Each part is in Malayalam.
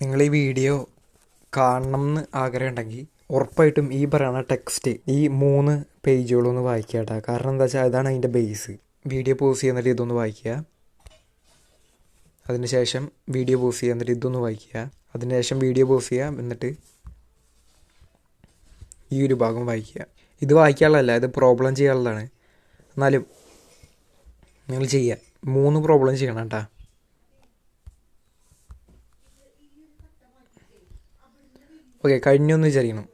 നിങ്ങൾ ഈ വീഡിയോ കാണണം എന്ന് ആഗ്രഹമുണ്ടെങ്കിൽ ഉറപ്പായിട്ടും ഈ പറയുന്ന ടെക്സ്റ്റ് ഈ 3 പേജുകളൊന്ന് വായിക്കുക കേട്ടോ. കാരണം എന്താ വെച്ചാൽ അതാണ് അതിൻ്റെ ബേസ്. വീഡിയോ പോസ് ചെയ്യുന്നിട്ട് ഇതൊന്ന് വായിക്കുക, അതിനുശേഷം വീഡിയോ പോസ് ചെയ്യുക, എന്നിട്ട് ഇതൊന്ന് വായിക്കുക, അതിനുശേഷം വീഡിയോ പോസ് ചെയ്യുക, എന്നിട്ട് ഈ ഒരു ഭാഗം വായിക്കുക. ഇത് വായിക്കാനുള്ളതല്ല, ഇത് പ്രോബ്ലം ചെയ്യാനുള്ളതാണ്. എന്നാലും നിങ്ങൾ ചെയ്യുക, 3 പ്രോബ്ലം ചെയ്യണം കേട്ടോ. ഓക്കെ, കഴിഞ്ഞൊന്ന് വിചാരിക്കണം.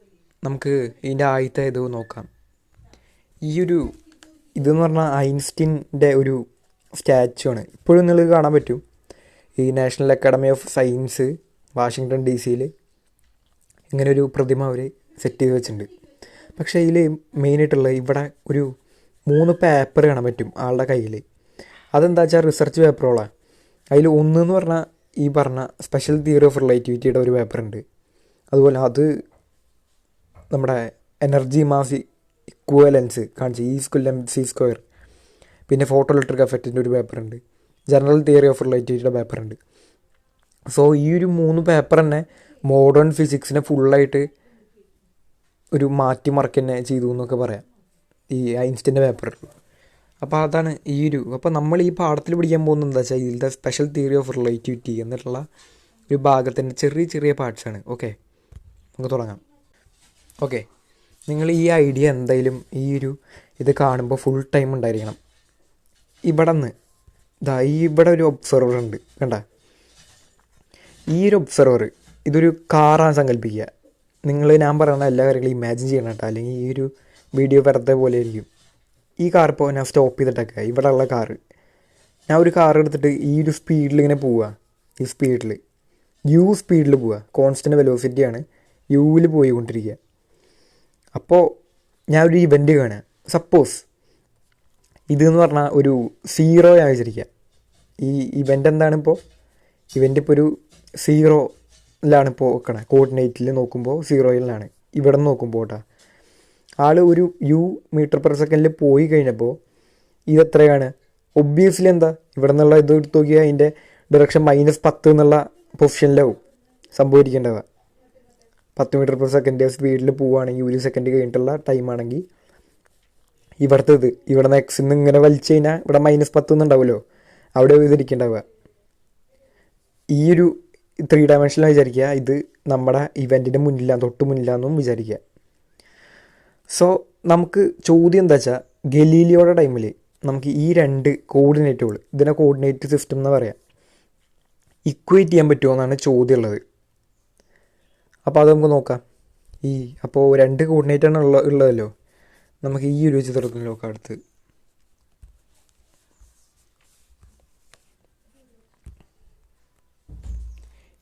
നമുക്ക് ഇതിൻ്റെ ആദ്യത്തെ ഇത് നോക്കാം. ഇതെന്ന് പറഞ്ഞാൽ ഐൻസ്റ്റീൻ്റെ ഒരു സ്റ്റാച്ചു ആണ്. ഇപ്പോഴും നിങ്ങൾക്ക് കാണാൻ പറ്റും. ഈ National Academy of Science Washington DC-യിൽ ഇങ്ങനെ ഒരു പ്രതിമ അവർ സെറ്റ് ചെയ്ത് വെച്ചിട്ടുണ്ട്. പക്ഷേ ഇതിൽ മെയിനായിട്ടുള്ള ഇവിടെ ഒരു 3 പേപ്പർ കാണാൻ പറ്റും ആളുടെ കയ്യിൽ. അതെന്താ വെച്ചാൽ റിസർച്ച് പേപ്പറുകളാണ്. അതിൽ ഒന്നെന്ന് പറഞ്ഞാൽ ഈ പറഞ്ഞ സ്പെഷ്യൽ തിയറി ഓഫ് റിലേറ്റിവിറ്റിയുടെ ഒരു പേപ്പറുണ്ട്. അതുപോലെ അത് നമ്മുടെ എനർജി മാസ് ഇക്വലൻസ് കാണിച്ച് E=mc². പിന്നെ ഫോട്ടോ ഇലക്ട്രിക് എഫക്റ്റിൻ്റെ ഒരു പേപ്പറുണ്ട്. ജനറൽ തിയറി ഓഫ് റിലേറ്റിവിറ്റിയുടെ പേപ്പറുണ്ട്. സോ ഈ ഒരു 3 പേപ്പർ തന്നെ മോഡേൺ ഫിസിക്സിനെ ഫുള്ളായിട്ട് ഒരു മാറ്റിമറിക്ക് തന്നെ ചെയ്തു എന്നൊക്കെ പറയാം ഈ ഐൻസ്റ്റീൻ്റെ പേപ്പറിൽ. അപ്പോൾ അതാണ് അപ്പോൾ നമ്മൾ ഈ പാഠത്തിൽ പഠിക്കാൻ പോകുന്നത് എന്താ വെച്ചാൽ ഇതിലത്തെ സ്പെഷ്യൽ തിയറി ഓഫ് റിലേറ്റിവിറ്റി എന്നിട്ടുള്ള ഒരു ഭാഗത്തിൻ്റെ ചെറിയ ചെറിയ പാർട്സാണ്. ഓക്കെ, നമുക്ക് തുടങ്ങാം. ഓക്കെ, നിങ്ങൾ ഈ ഐഡിയ എന്തായാലും ഇത് കാണുമ്പോൾ ഫുൾ ടൈം ഉണ്ടായിരിക്കണം. ഇവിടെ ഒരു ഒബ്സർവർ ഉണ്ട്, കണ്ട. ഈ ഒരു ഒബ്സർവർ ഇതൊരു കാറാണ് സങ്കല്പിക്കുക. ഞാൻ പറയുന്ന എല്ലാ കാര്യങ്ങളും ഇമാജിൻ ചെയ്യണം കേട്ടോ, അല്ലെങ്കിൽ ഈ ഒരു വീഡിയോ വെറുതെ പോലെ ആയിരിക്കും. ഈ കാർ ഇപ്പോൾ ഞാൻ സ്റ്റോപ്പ് ചെയ്തിട്ടൊക്കെ ഇവിടെ ഉള്ള കാറ്, ഞാൻ ഒരു കാർ എടുത്തിട്ട് ഈ ഒരു സ്പീഡിൽ ഇങ്ങനെ പോവുക. ഈ സ്പീഡിൽ സ്പീഡിൽ പോവുക, കോൺസ്റ്റൻറ്റ് വെലോസിറ്റിയാണ്, യുവിൽ പോയിക്കൊണ്ടിരിക്കുക. അപ്പോൾ ഞാൻ ഒരു ഇവൻ്റ് കാണുക. സപ്പോസ് ഇതെന്ന് പറഞ്ഞാൽ ഒരു 0 ആയിരിക്കുക. ഈ ഇവൻ്റ് എന്താണിപ്പോൾ? ഇവൻ്റ് ഇപ്പോൾ ഒരു 0-ലാണ് ഇപ്പോൾ വെക്കണേ. കോർഡിനേറ്റിൽ നോക്കുമ്പോൾ 0-ലാണ്. ഇവിടെ നിന്ന് നോക്കുമ്പോൾ കേട്ടോ ആൾ ഒരു മീറ്റർ/സെക്കൻഡിൽ പോയി കഴിഞ്ഞപ്പോൾ ഇതെത്രയാണ്? ഒബ്വിയസ്ലി എന്താ ഇവിടെ നിന്നുള്ള ഇത് എടുത്ത് നോക്കിയാൽ അതിൻ്റെ ഡയറക്ഷൻ -10 എന്നുള്ള പൊസിഷനിലാവും സംഭവിക്കേണ്ടത്. 10 മീറ്റർ/സെക്കൻഡ് സ്പീഡിൽ പോവുകയാണെങ്കിൽ 1 സെക്കൻഡ് കഴിഞ്ഞിട്ടുള്ള ടൈമാണെങ്കിൽ ഇവിടെ നിന്ന് എക്സിന്ന് ഇങ്ങനെ വലിച്ചു കഴിഞ്ഞാൽ ഇവിടെ -10 എന്നുണ്ടാവുമല്ലോ, അവിടെ ഇതിരിക്കേണ്ടാവുക. ഈ ഒരു 3 ഡയമെൻഷനിൽ വിചാരിക്കുക. ഇത് നമ്മുടെ ഇവൻറ്റിൻ്റെ തൊട്ട് മുന്നിലാണെന്നും വിചാരിക്കുക. സോ നമുക്ക് ചോദ്യം എന്താ വെച്ചാൽ ഗലീലിയോയുടെ ടൈമിൽ നമുക്ക് ഈ 2 കോർഡിനേറ്റുകൾ, ഇതിനെ കോർഡിനേറ്റ് സിസ്റ്റം എന്ന് പറയാം, ഇക്വേറ്റ് ചെയ്യാൻ പറ്റുമോ എന്നാണ് ചോദ്യം ഉള്ളത്. അപ്പോൾ അത് നമുക്ക് നോക്കാം. അപ്പോൾ 2 കോർഡിനേറ്റാണ് ഉള്ളതല്ലോ. നമുക്ക് ഈ ഒരു ചിത്രത്തിൽ നോക്കാം. അടുത്ത്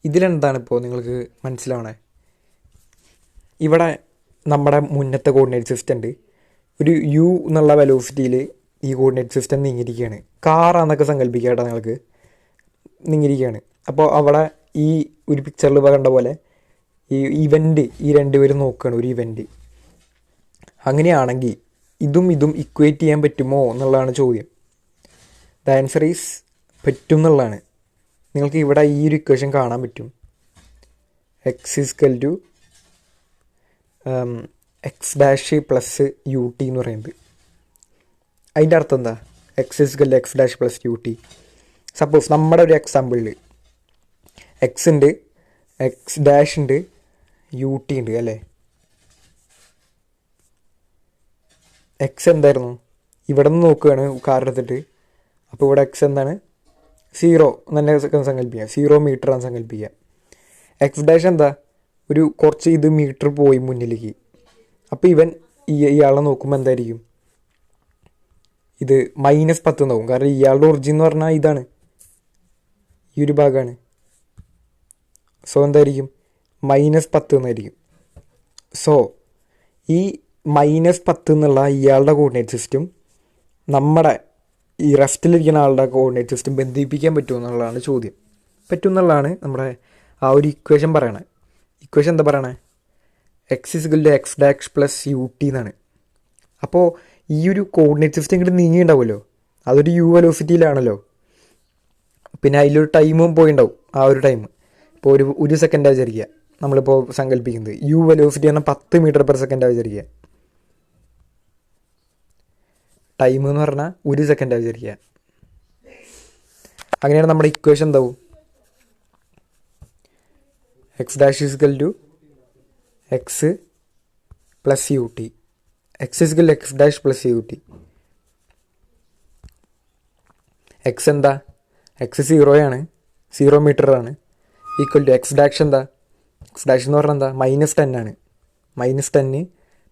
ഇതിലെന്താണ് ഇപ്പോൾ നിങ്ങൾക്ക് മനസ്സിലാവണേ? ഇവിടെ നമ്മുടെ മുന്നത്തെ കോർഡിനേറ്റ് സിസ്റ്റം ഉണ്ട്. ഒരു എന്നുള്ള വെലോസിറ്റിയിൽ ഈ കോർഡിനേറ്റ് സിസ്റ്റം നീങ്ങിയിരിക്കുകയാണ്. കാറാന്നൊക്കെ സങ്കല്പിക്കാട്ടോ നിങ്ങൾക്ക്, നീങ്ങിയിരിക്കുകയാണ്. അപ്പോൾ അവിടെ ഈ ഒരു പിക്ചറിൽ കണ്ട പോലെ ഈ ഇവൻ്റ് ഈ 2 പേരും നോക്കുകയാണ് ഒരു ഇവൻ്റ്. അങ്ങനെയാണെങ്കിൽ ഇതും ഇക്വേറ്റ് ചെയ്യാൻ പറ്റുമോ എന്നുള്ളതാണ് ചോദ്യം. ദ ആൻസർ ഈസ് പറ്റും എന്നുള്ളതാണ്. നിങ്ങൾക്ക് ഇവിടെ ഈ ഒരു ഇക്വേഷൻ കാണാൻ പറ്റും. x=x' + ut എന്ന് പറയുന്നത്. അതിൻ്റെ അർത്ഥം എന്താ? x=x' + ut. സപ്പോസ് നമ്മുടെ ഒരു എക്സാമ്പിളിൽ x ഉണ്ട്, x' ഉണ്ട്, ut ഉണ്ട് അല്ലേ. എക്സ് എന്തായിരുന്നു? ഇവിടെ നിന്ന് നോക്കുകയാണ് കാർ എടുത്തിട്ട്. അപ്പോൾ ഇവിടെ എക്സ് എന്താണ്? 0 തന്നെ സങ്കല്പിക്കുക. 0 മീറ്ററാണ് സങ്കല്പിക്കുക. x' എന്താ? ഒരു കുറച്ച് മീറ്റർ പോയി മുന്നിലേക്ക്. അപ്പോൾ ഇയാളെ നോക്കുമ്പോൾ എന്തായിരിക്കും? ഇത് -10 എന്നാവും. കാരണം ഇയാളുടെ ഒറിജിൻ എന്ന് പറഞ്ഞാൽ ഇതാണ്, ഈ ഒരു ഭാഗമാണ്. സോ എന്തായിരിക്കും? -10 എന്നായിരിക്കും. സോ ഈ -10 എന്നുള്ള ഇയാളുടെ കോർഡിനേറ്റ് സിസ്റ്റം നമ്മുടെ ഈ റെസ്റ്റിലിരിക്കുന്ന ആളുടെ കോർഡിനേറ്റ് സിസ്റ്റം ബന്ധിപ്പിക്കാൻ പറ്റുമോ എന്നുള്ളതാണ് ചോദ്യം. പറ്റും എന്നുള്ളതാണ് നമ്മുടെ ആ ഒരു ഇക്വേഷൻ പറയണേ. ഇക്വേഷൻ എന്താ പറയണേ? x=x' + ut എന്നാണ്. അപ്പോൾ ഈ ഒരു കോർഡിനേറ്റ് സിസ്റ്റം ഇങ്ങോട്ട് നീങ്ങിയിട്ടുണ്ടാവുമല്ലോ, അതൊരു വെലോസിറ്റിയിലാണല്ലോ. പിന്നെ അതിലൊരു ടൈമും പോയിണ്ടാവും. ആ ഒരു ടൈം ഇപ്പോൾ ഒരു സെക്കൻഡാണ് വിചാരിക്കുക. നമ്മളിപ്പോൾ സങ്കല്പിക്കുന്നത് വെലോസിറ്റി പറഞ്ഞാൽ 10 മീറ്റർ പെർ സെക്കൻഡാണ് വിചാരിക്കുക. ടൈം എന്ന് പറഞ്ഞാൽ 1 സെക്കൻഡാണ് വിചാരിക്കുക. അങ്ങനെയാണ് നമ്മുടെ ഇക്വേഷൻ എന്താവും? X dash is equal to x plus u t. X is equal x dash plus u t. X എന്താ? എക്സ് 0 0 മീറ്ററാണ്. ഈക്വൽ ടു എക്സ് ഡാഷ് എന്താ? എക്സ് ഡാഷ് എന്ന് പറഞ്ഞാൽ എന്താ? -10 ആണ്. -10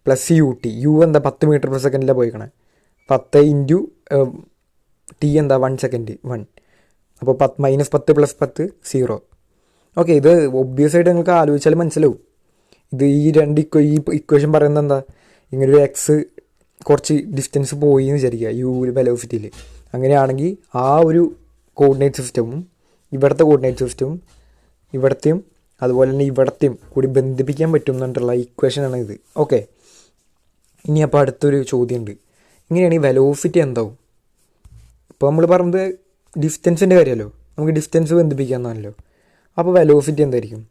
പ്ലസ് യു ടി. യു എന്താ? 10 മീറ്റർ പെർ സെക്കൻഡിലാണ് പോയിക്കണേ. 10 ഇൻറ്റു ടി എന്താ? 1 സെക്കൻഡ് 1. അപ്പോൾ -10 പ്ലസ് 10 0. ഓക്കെ, ഇത് ഒബ്വിയസ് ആയിട്ട് നിങ്ങൾക്ക് ആലോചിച്ചാൽ മനസ്സിലാവും. ഇത് ഈ ഇക്വേഷൻ പറയുന്നത് എന്താ? ഇങ്ങനൊരു എക്സ് കുറച്ച് ഡിസ്റ്റൻസ് പോയി എന്ന് വിചാരിക്കുക വെലോസിറ്റിയിൽ. അങ്ങനെയാണെങ്കിൽ ആ ഒരു കോർഡിനേറ്റ് സിസ്റ്റവും ഇവിടുത്തെ കോർഡിനേറ്റ് സിസ്റ്റവും ഇവിടത്തെയും അതുപോലെ തന്നെ ഇവിടത്തെയും കൂടി ബന്ധിപ്പിക്കാൻ പറ്റും എന്നിട്ടുള്ള ഇക്വേഷനാണ് ഇത്. ഓക്കെ, ഇനി അപ്പോൾ അടുത്തൊരു ചോദ്യമുണ്ട്. ഇങ്ങനെയാണെങ്കിൽ വെലോസിറ്റി എന്താവും? ഇപ്പോൾ നമ്മൾ പറഞ്ഞത് ഡിസ്റ്റൻസിൻ്റെ കാര്യമല്ലോ, നമുക്ക് ഡിസ്റ്റൻസ് ബന്ധിപ്പിക്കാമെന്നാണല്ലോ. അപ്പോൾ വെലോസിറ്റി എന്തായിരിക്കും?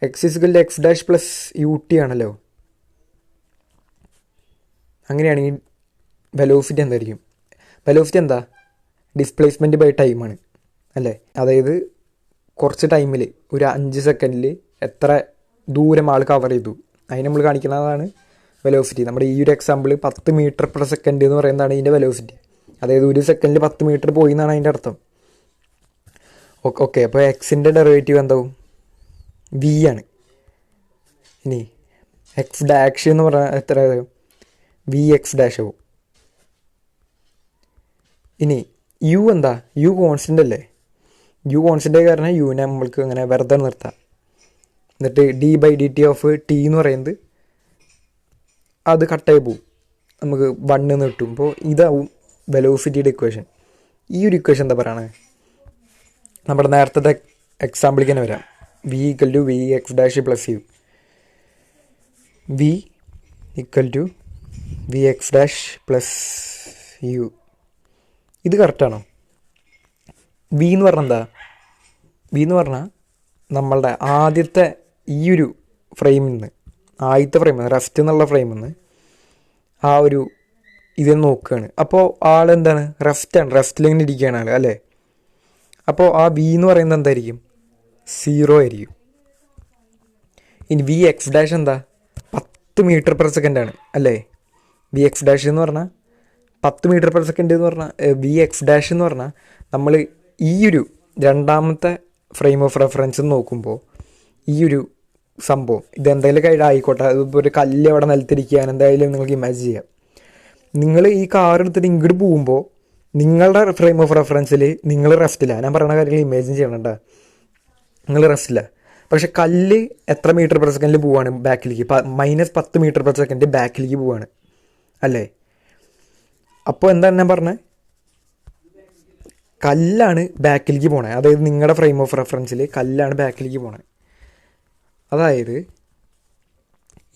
X is equal x dash plus u t ആണല്ലോ. അങ്ങനെയാണെങ്കിൽ വെലോസിറ്റി എന്തായിരിക്കും? വെലോസിറ്റി എന്താ? ഡിസ്പ്ലേസ്മെൻറ്റ് ബൈ ടൈമാണ് അല്ലേ? അതായത് കുറച്ച് ടൈമിൽ ഒരു 5 സെക്കൻഡിൽ എത്ര ദൂരം ആൾ കവർ ചെയ്തു അതിന് നമ്മൾ കാണിക്കുന്നതാണ് വെലോസിറ്റി. നമ്മുടെ ഈ ഒരു എക്സാമ്പിൾ 10 മീറ്റർ പെർ സെക്കൻഡ് എന്ന് പറയുന്നതാണ് ഇതിൻ്റെ വെലോസിറ്റി. അതായത് 1 സെക്കൻഡിൽ 10 മീറ്റർ പോയി എന്നാണ് അതിൻ്റെ അർത്ഥം. ഓക്കെ, അപ്പോൾ എക്സിൻ്റെ ഡെറിവേറ്റീവ് എന്താവും? വി ആണ്. ഇനി എക്സ് ഡാഷ് എന്ന് പറഞ്ഞാൽ എത്ര? വി എക്സ് ഡാഷ് ആവും. ഇനി യു എന്താ? യു കോൺസ്റ്റൻ്റ് അല്ലേ? യു കോൺസ്റ്റൻ്റ് കാരണം യുവിനെ നമ്മൾക്ക് ഇങ്ങനെ വെറുതെ നിർത്താം. എന്നിട്ട് d/dt ഓഫ് ടി എന്ന് പറയുന്നത് അത് കട്ടായി പോവും, നമുക്ക് 1 എന്ന് കിട്ടും. അപ്പോൾ ഇതാവും വെലോസിറ്റിയുടെ ഇക്വേഷൻ. ഈ ഒരു ഇക്വേഷൻ എന്താ പറയണേ? നമ്മുടെ നേരത്തെ എക്സാമ്പിളിലേക്ക് തന്നെ വരാം. V equal to v x dash plus u. V equal to v x dash plus u. ഇത് കറക്റ്റാണോ? വി എന്ന് പറഞ്ഞാൽ എന്താ? വി എന്ന് പറഞ്ഞാൽ നമ്മളുടെ ആദ്യത്തെ ഈ ഒരു ഫ്രെയിമിൽ നിന്ന്, ആദ്യത്തെ ഫ്രെയിമിൽ നിന്ന്, റെസ്റ്റ് എന്നുള്ള ഫ്രെയിമിൽ നിന്ന് ആ ഒരു ഇത് നോക്കുകയാണ്. അപ്പോൾ ആളെന്താണ്? റെസ്റ്റാണ്, റെസ്റ്റിലിങ്ങനെ ഇരിക്കുകയാണ് ആൾ അല്ലേ? അപ്പോൾ ആ വി എന്ന് പറയുന്നത് എന്തായിരിക്കും? 0 ആയിരിക്കും. ഇനി വി എക്സ് ഡാഷ് എന്താ? 10 മീറ്റർ പെർ സെക്കൻഡാണ് അല്ലേ? വി എക്സ് ഡാഷ് എന്ന് പറഞ്ഞാൽ 10 മീറ്റർ പെർ സെക്കൻഡ് എന്ന് പറഞ്ഞാൽ വി എക്സ് ഡാഷ് എന്ന് പറഞ്ഞാൽ നമ്മൾ ഈ ഒരു രണ്ടാമത്തെ ഫ്രെയിം ഓഫ് റെഫറൻസ് നോക്കുമ്പോൾ ഈ ഒരു സംഭവം ഇതെന്തായാലും കഴിഞ്ഞ ആയിക്കോട്ടെ, അതിപ്പോൾ ഒരു കല്ല് അവിടെ നിലത്തിരിക്കുകയാണ് എന്തായാലും നിങ്ങൾക്ക് ഇമാജിൻ ചെയ്യാം. നിങ്ങൾ ഈ കാർ എടുത്തിട്ട് ഇങ്ങോട്ട് പോകുമ്പോൾ നിങ്ങളുടെ ഫ്രെയിം ഓഫ് റെഫറൻസിൽ നിങ്ങൾ റെസ്റ്റില്ല. ഞാൻ പറയുന്ന കാര്യങ്ങൾ ഇമാജിൻ ചെയ്യണണ്ട, നിങ്ങൾ റെസ്റ്റില്ല. പക്ഷെ കല്ല് എത്ര മീറ്റർ പെർ സെക്കൻഡിൽ പോവാണ് ബാക്കിലേക്ക്? -10 മീറ്റർ പെർ സെക്കൻഡ് ബാക്കിലേക്ക് പോവാണ് അല്ലേ? അപ്പോൾ എന്താണ് ഞാൻ പറഞ്ഞത്? കല്ലാണ് ബാക്കിലേക്ക് പോണേ. അതായത് നിങ്ങളുടെ ഫ്രെയിം ഓഫ് റെഫറൻസിൽ കല്ലാണ് ബാക്കിലേക്ക് പോണേ. അതായത്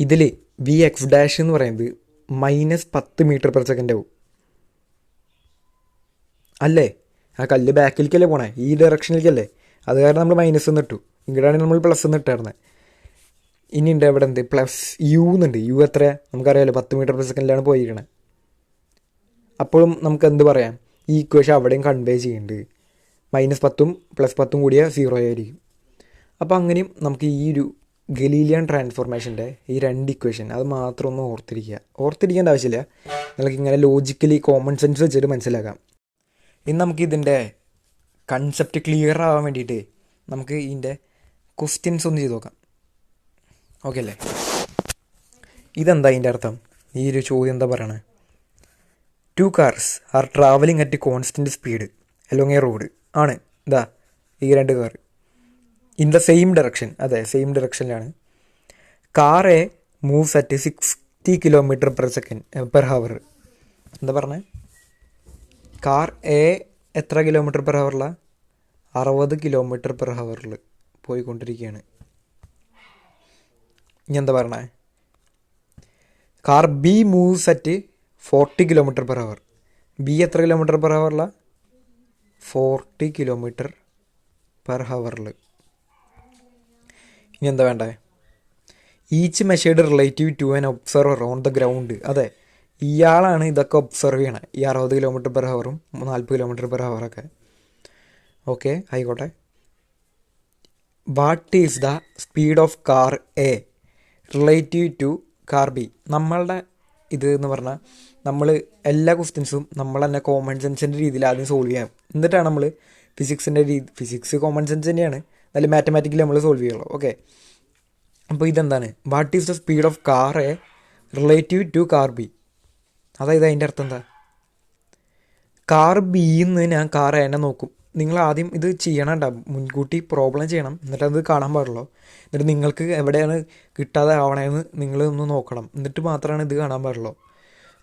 ഇതിൽ വി എക്സ് ഡാഷ് എന്ന് പറയുന്നത് -10 മീറ്റർ പെർ സെക്കൻഡ് ആവും അല്ലേ? ആ കല്ല് ബാക്കിലേക്കല്ലേ പോണേ, ഈ ഡയറക്ഷനിലേക്കല്ലേ? അത് കാരണം നമ്മൾ മൈനസ് എന്ന് ഇട്ടു, ഇങ്ങോട്ടാണെങ്കിൽ നമ്മൾ പ്ലസ് എന്ന് ഇട്ടായിരുന്നത്. ഇനി ഉണ്ട് അവിടെ എന്ത്? പ്ലസ് യു എന്നുണ്ട്. യു എത്ര? നമുക്കറിയാമല്ലോ, 10 മീറ്റർ പെർ സെക്കൻഡിലാണ് പോയിരിക്കണത്. അപ്പോഴും നമുക്ക് എന്ത് പറയാം? ഈ ഇക്വേഷൻ അവിടെയും കൺവേ ചെയ്യുന്നുണ്ട്. -10ഉം +10ഉം കൂടിയ 0 ആയിരിക്കും. അപ്പോൾ അങ്ങനെയും നമുക്ക് ഈ ഒരു ഗലീലിയൻ ട്രാൻസ്ഫോർമേഷൻ്റെ ഈ 2 ഇക്വേഷൻ അത് മാത്രം ഒന്ന് ഓർത്തിരിക്കേണ്ട ആവശ്യമില്ല. നിങ്ങൾക്ക് ഇങ്ങനെ ലോജിക്കലി കോമൺ സെൻസ് വെച്ചിട്ട് മനസ്സിലാക്കാം. ഇനി നമുക്ക് ഇതിൻ്റെ കൺസെപ്റ്റ് ക്ലിയർ ആവാൻ വേണ്ടിയിട്ട് നമുക്ക് ഇതിൻ്റെ ക്വസ്റ്റ്യൻസ് ഒന്ന് ചെയ്ത് നോക്കാം. ഓക്കെ അല്ലേ? ഇതെന്താ ഇതിൻ്റെ അർത്ഥം? ഈ ഒരു ചോദ്യം എന്താ പറയണേ? 2 cars are travelling at constant speed along a road ആണ്. ഇതാ ഈ 2 car in the same direction. അതെ, സെയിം ഡയറക്ഷനിലാണ്. Car A moves at 60 kilometre per hour. എന്താ പറഞ്ഞത്? കാർ എ എത്ര കിലോമീറ്റർ പെർ ഹവറിലാണ്? 60 കിലോമീറ്റർ പെർ ഹവറിൽ പോയിക്കൊണ്ടിരിക്കുകയാണ്. ഇനി എന്താ പറയണേ? Car B moves at 40 kilometre per hour. B എത്ര കിലോമീറ്റർ പെർ ഹവറിലാണ്? 40 കിലോമീറ്റർ പെർ ഹവറിൽ. ഇനി എന്താ വേണ്ടേ? Each measured relative to an observer on the ground. അതെ, ഇയാളാണ് ഇതൊക്കെ ഒബ്സർവ് ചെയ്യണത്, ഈ 60 km/h 40 km/h. ഓക്കെ, ആയിക്കോട്ടെ. What is the speed of car A relative to car B? നമ്മളുടെ ഇത് എന്ന് പറഞ്ഞാൽ നമ്മൾ എല്ലാ ക്വസ്റ്റ്യൻസും നമ്മൾ തന്നെ കോമൺ സെൻസിൻ്റെ രീതിയിൽ ആദ്യം സോൾവ് ചെയ്യാം. എന്നിട്ടാണ് നമ്മൾ ഫിസിക്സ് കോമൺ സെൻസ് തന്നെയാണ്, നല്ല മാത്തമാറ്റിക്കലി നമ്മൾ സോൾവ് ചെയ്യുള്ളൂ. ഓക്കെ, അപ്പോൾ ഇതെന്താണ്? What is the speed of car A relative to car B? അതായത് അതിൻ്റെ അർത്ഥം എന്താ? കാർ ബിന്ന് ഞാൻ കാർ എന്നെ നോക്കും. നിങ്ങൾ ആദ്യം ഇത് ചെയ്യണണ്ട, മുൻകൂട്ടി പ്രോബ്ലം ചെയ്യണം, എന്നിട്ട് അത് കാണാൻ പാടുള്ളൂ. എന്നിട്ട് നിങ്ങൾക്ക് എവിടെയാണ് കിട്ടാതെ ആവണേന്ന് നിങ്ങൾ ഒന്ന് നോക്കണം, എന്നിട്ട് മാത്രമാണ് ഇത് കാണാൻ പാടുള്ളൂ.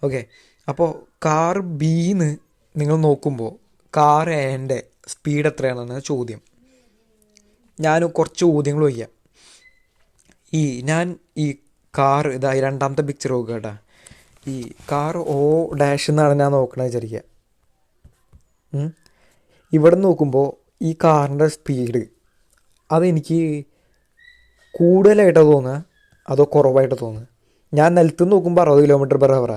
ഓക്കെ, അപ്പോൾ കാർ ബിന്ന് നിങ്ങൾ നോക്കുമ്പോൾ കാർ എൻ്റെ സ്പീഡ് എത്രയാണെന്നാണ് ചോദ്യം. ഞാൻ കുറച്ച് ചോദ്യങ്ങൾ ചോദിക്കാം. ഞാൻ ഈ കാർ ഇതായി രണ്ടാമത്തെ പിക്ചർ നോക്കുക കേട്ടോ. ഈ കാർ ഓ ഡാഷ് എന്നാണ് ഞാൻ നോക്കണത് വിചാരിക്കുക. ഇവിടെ നോക്കുമ്പോൾ ഈ കാറിൻ്റെ സ്പീഡ് അതെനിക്ക് കൂടുതലായിട്ടാണ് തോന്നുക അതോ കുറവായിട്ട് തോന്നുക? ഞാൻ നിലത്ത് നോക്കുമ്പോൾ 60 km/h.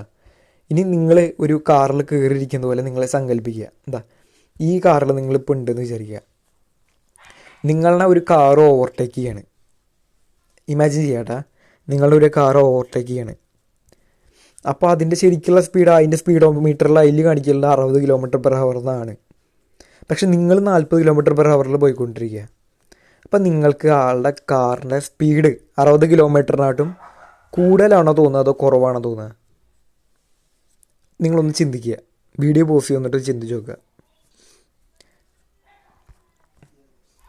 ഇനി നിങ്ങൾ ഒരു കാറിൽ കയറിയിരിക്കുന്ന പോലെ നിങ്ങൾ സങ്കല്പിക്കുക. എന്താ, ഈ കാറിൽ നിങ്ങളിപ്പോൾ ഉണ്ടെന്ന് വിചാരിക്കുക. നിങ്ങളെ ഒരു കാർ ഓവർടേക്ക് ചെയ്യാണ്. ഇമാജിൻ ചെയ്യാട്ടാ, നിങ്ങളൊരു കാർ ഓവർടേക്ക് ചെയ്യാണ്. അപ്പോൾ അതിൻ്റെ ശരിക്കുള്ള സ്പീഡ് അതിൻ്റെ സ്പീഡോമീറ്ററിൽ അതിൽ കാണിക്കുന്നത് 60 km/h എന്നാണ്. പക്ഷെ നിങ്ങൾ 40 km/h പോയിക്കൊണ്ടിരിക്കുക. അപ്പം നിങ്ങൾക്ക് ആളുടെ കാറിൻ്റെ സ്പീഡ് 60 km/h കൂടുതലാണോ തോന്നുക അതോ കുറവാണോ തോന്നുക? നിങ്ങളൊന്ന് ചിന്തിക്കുക. വീഡിയോ പോസ് ചെയ്തിട്ട് ചിന്തിച്ച് നോക്കുക.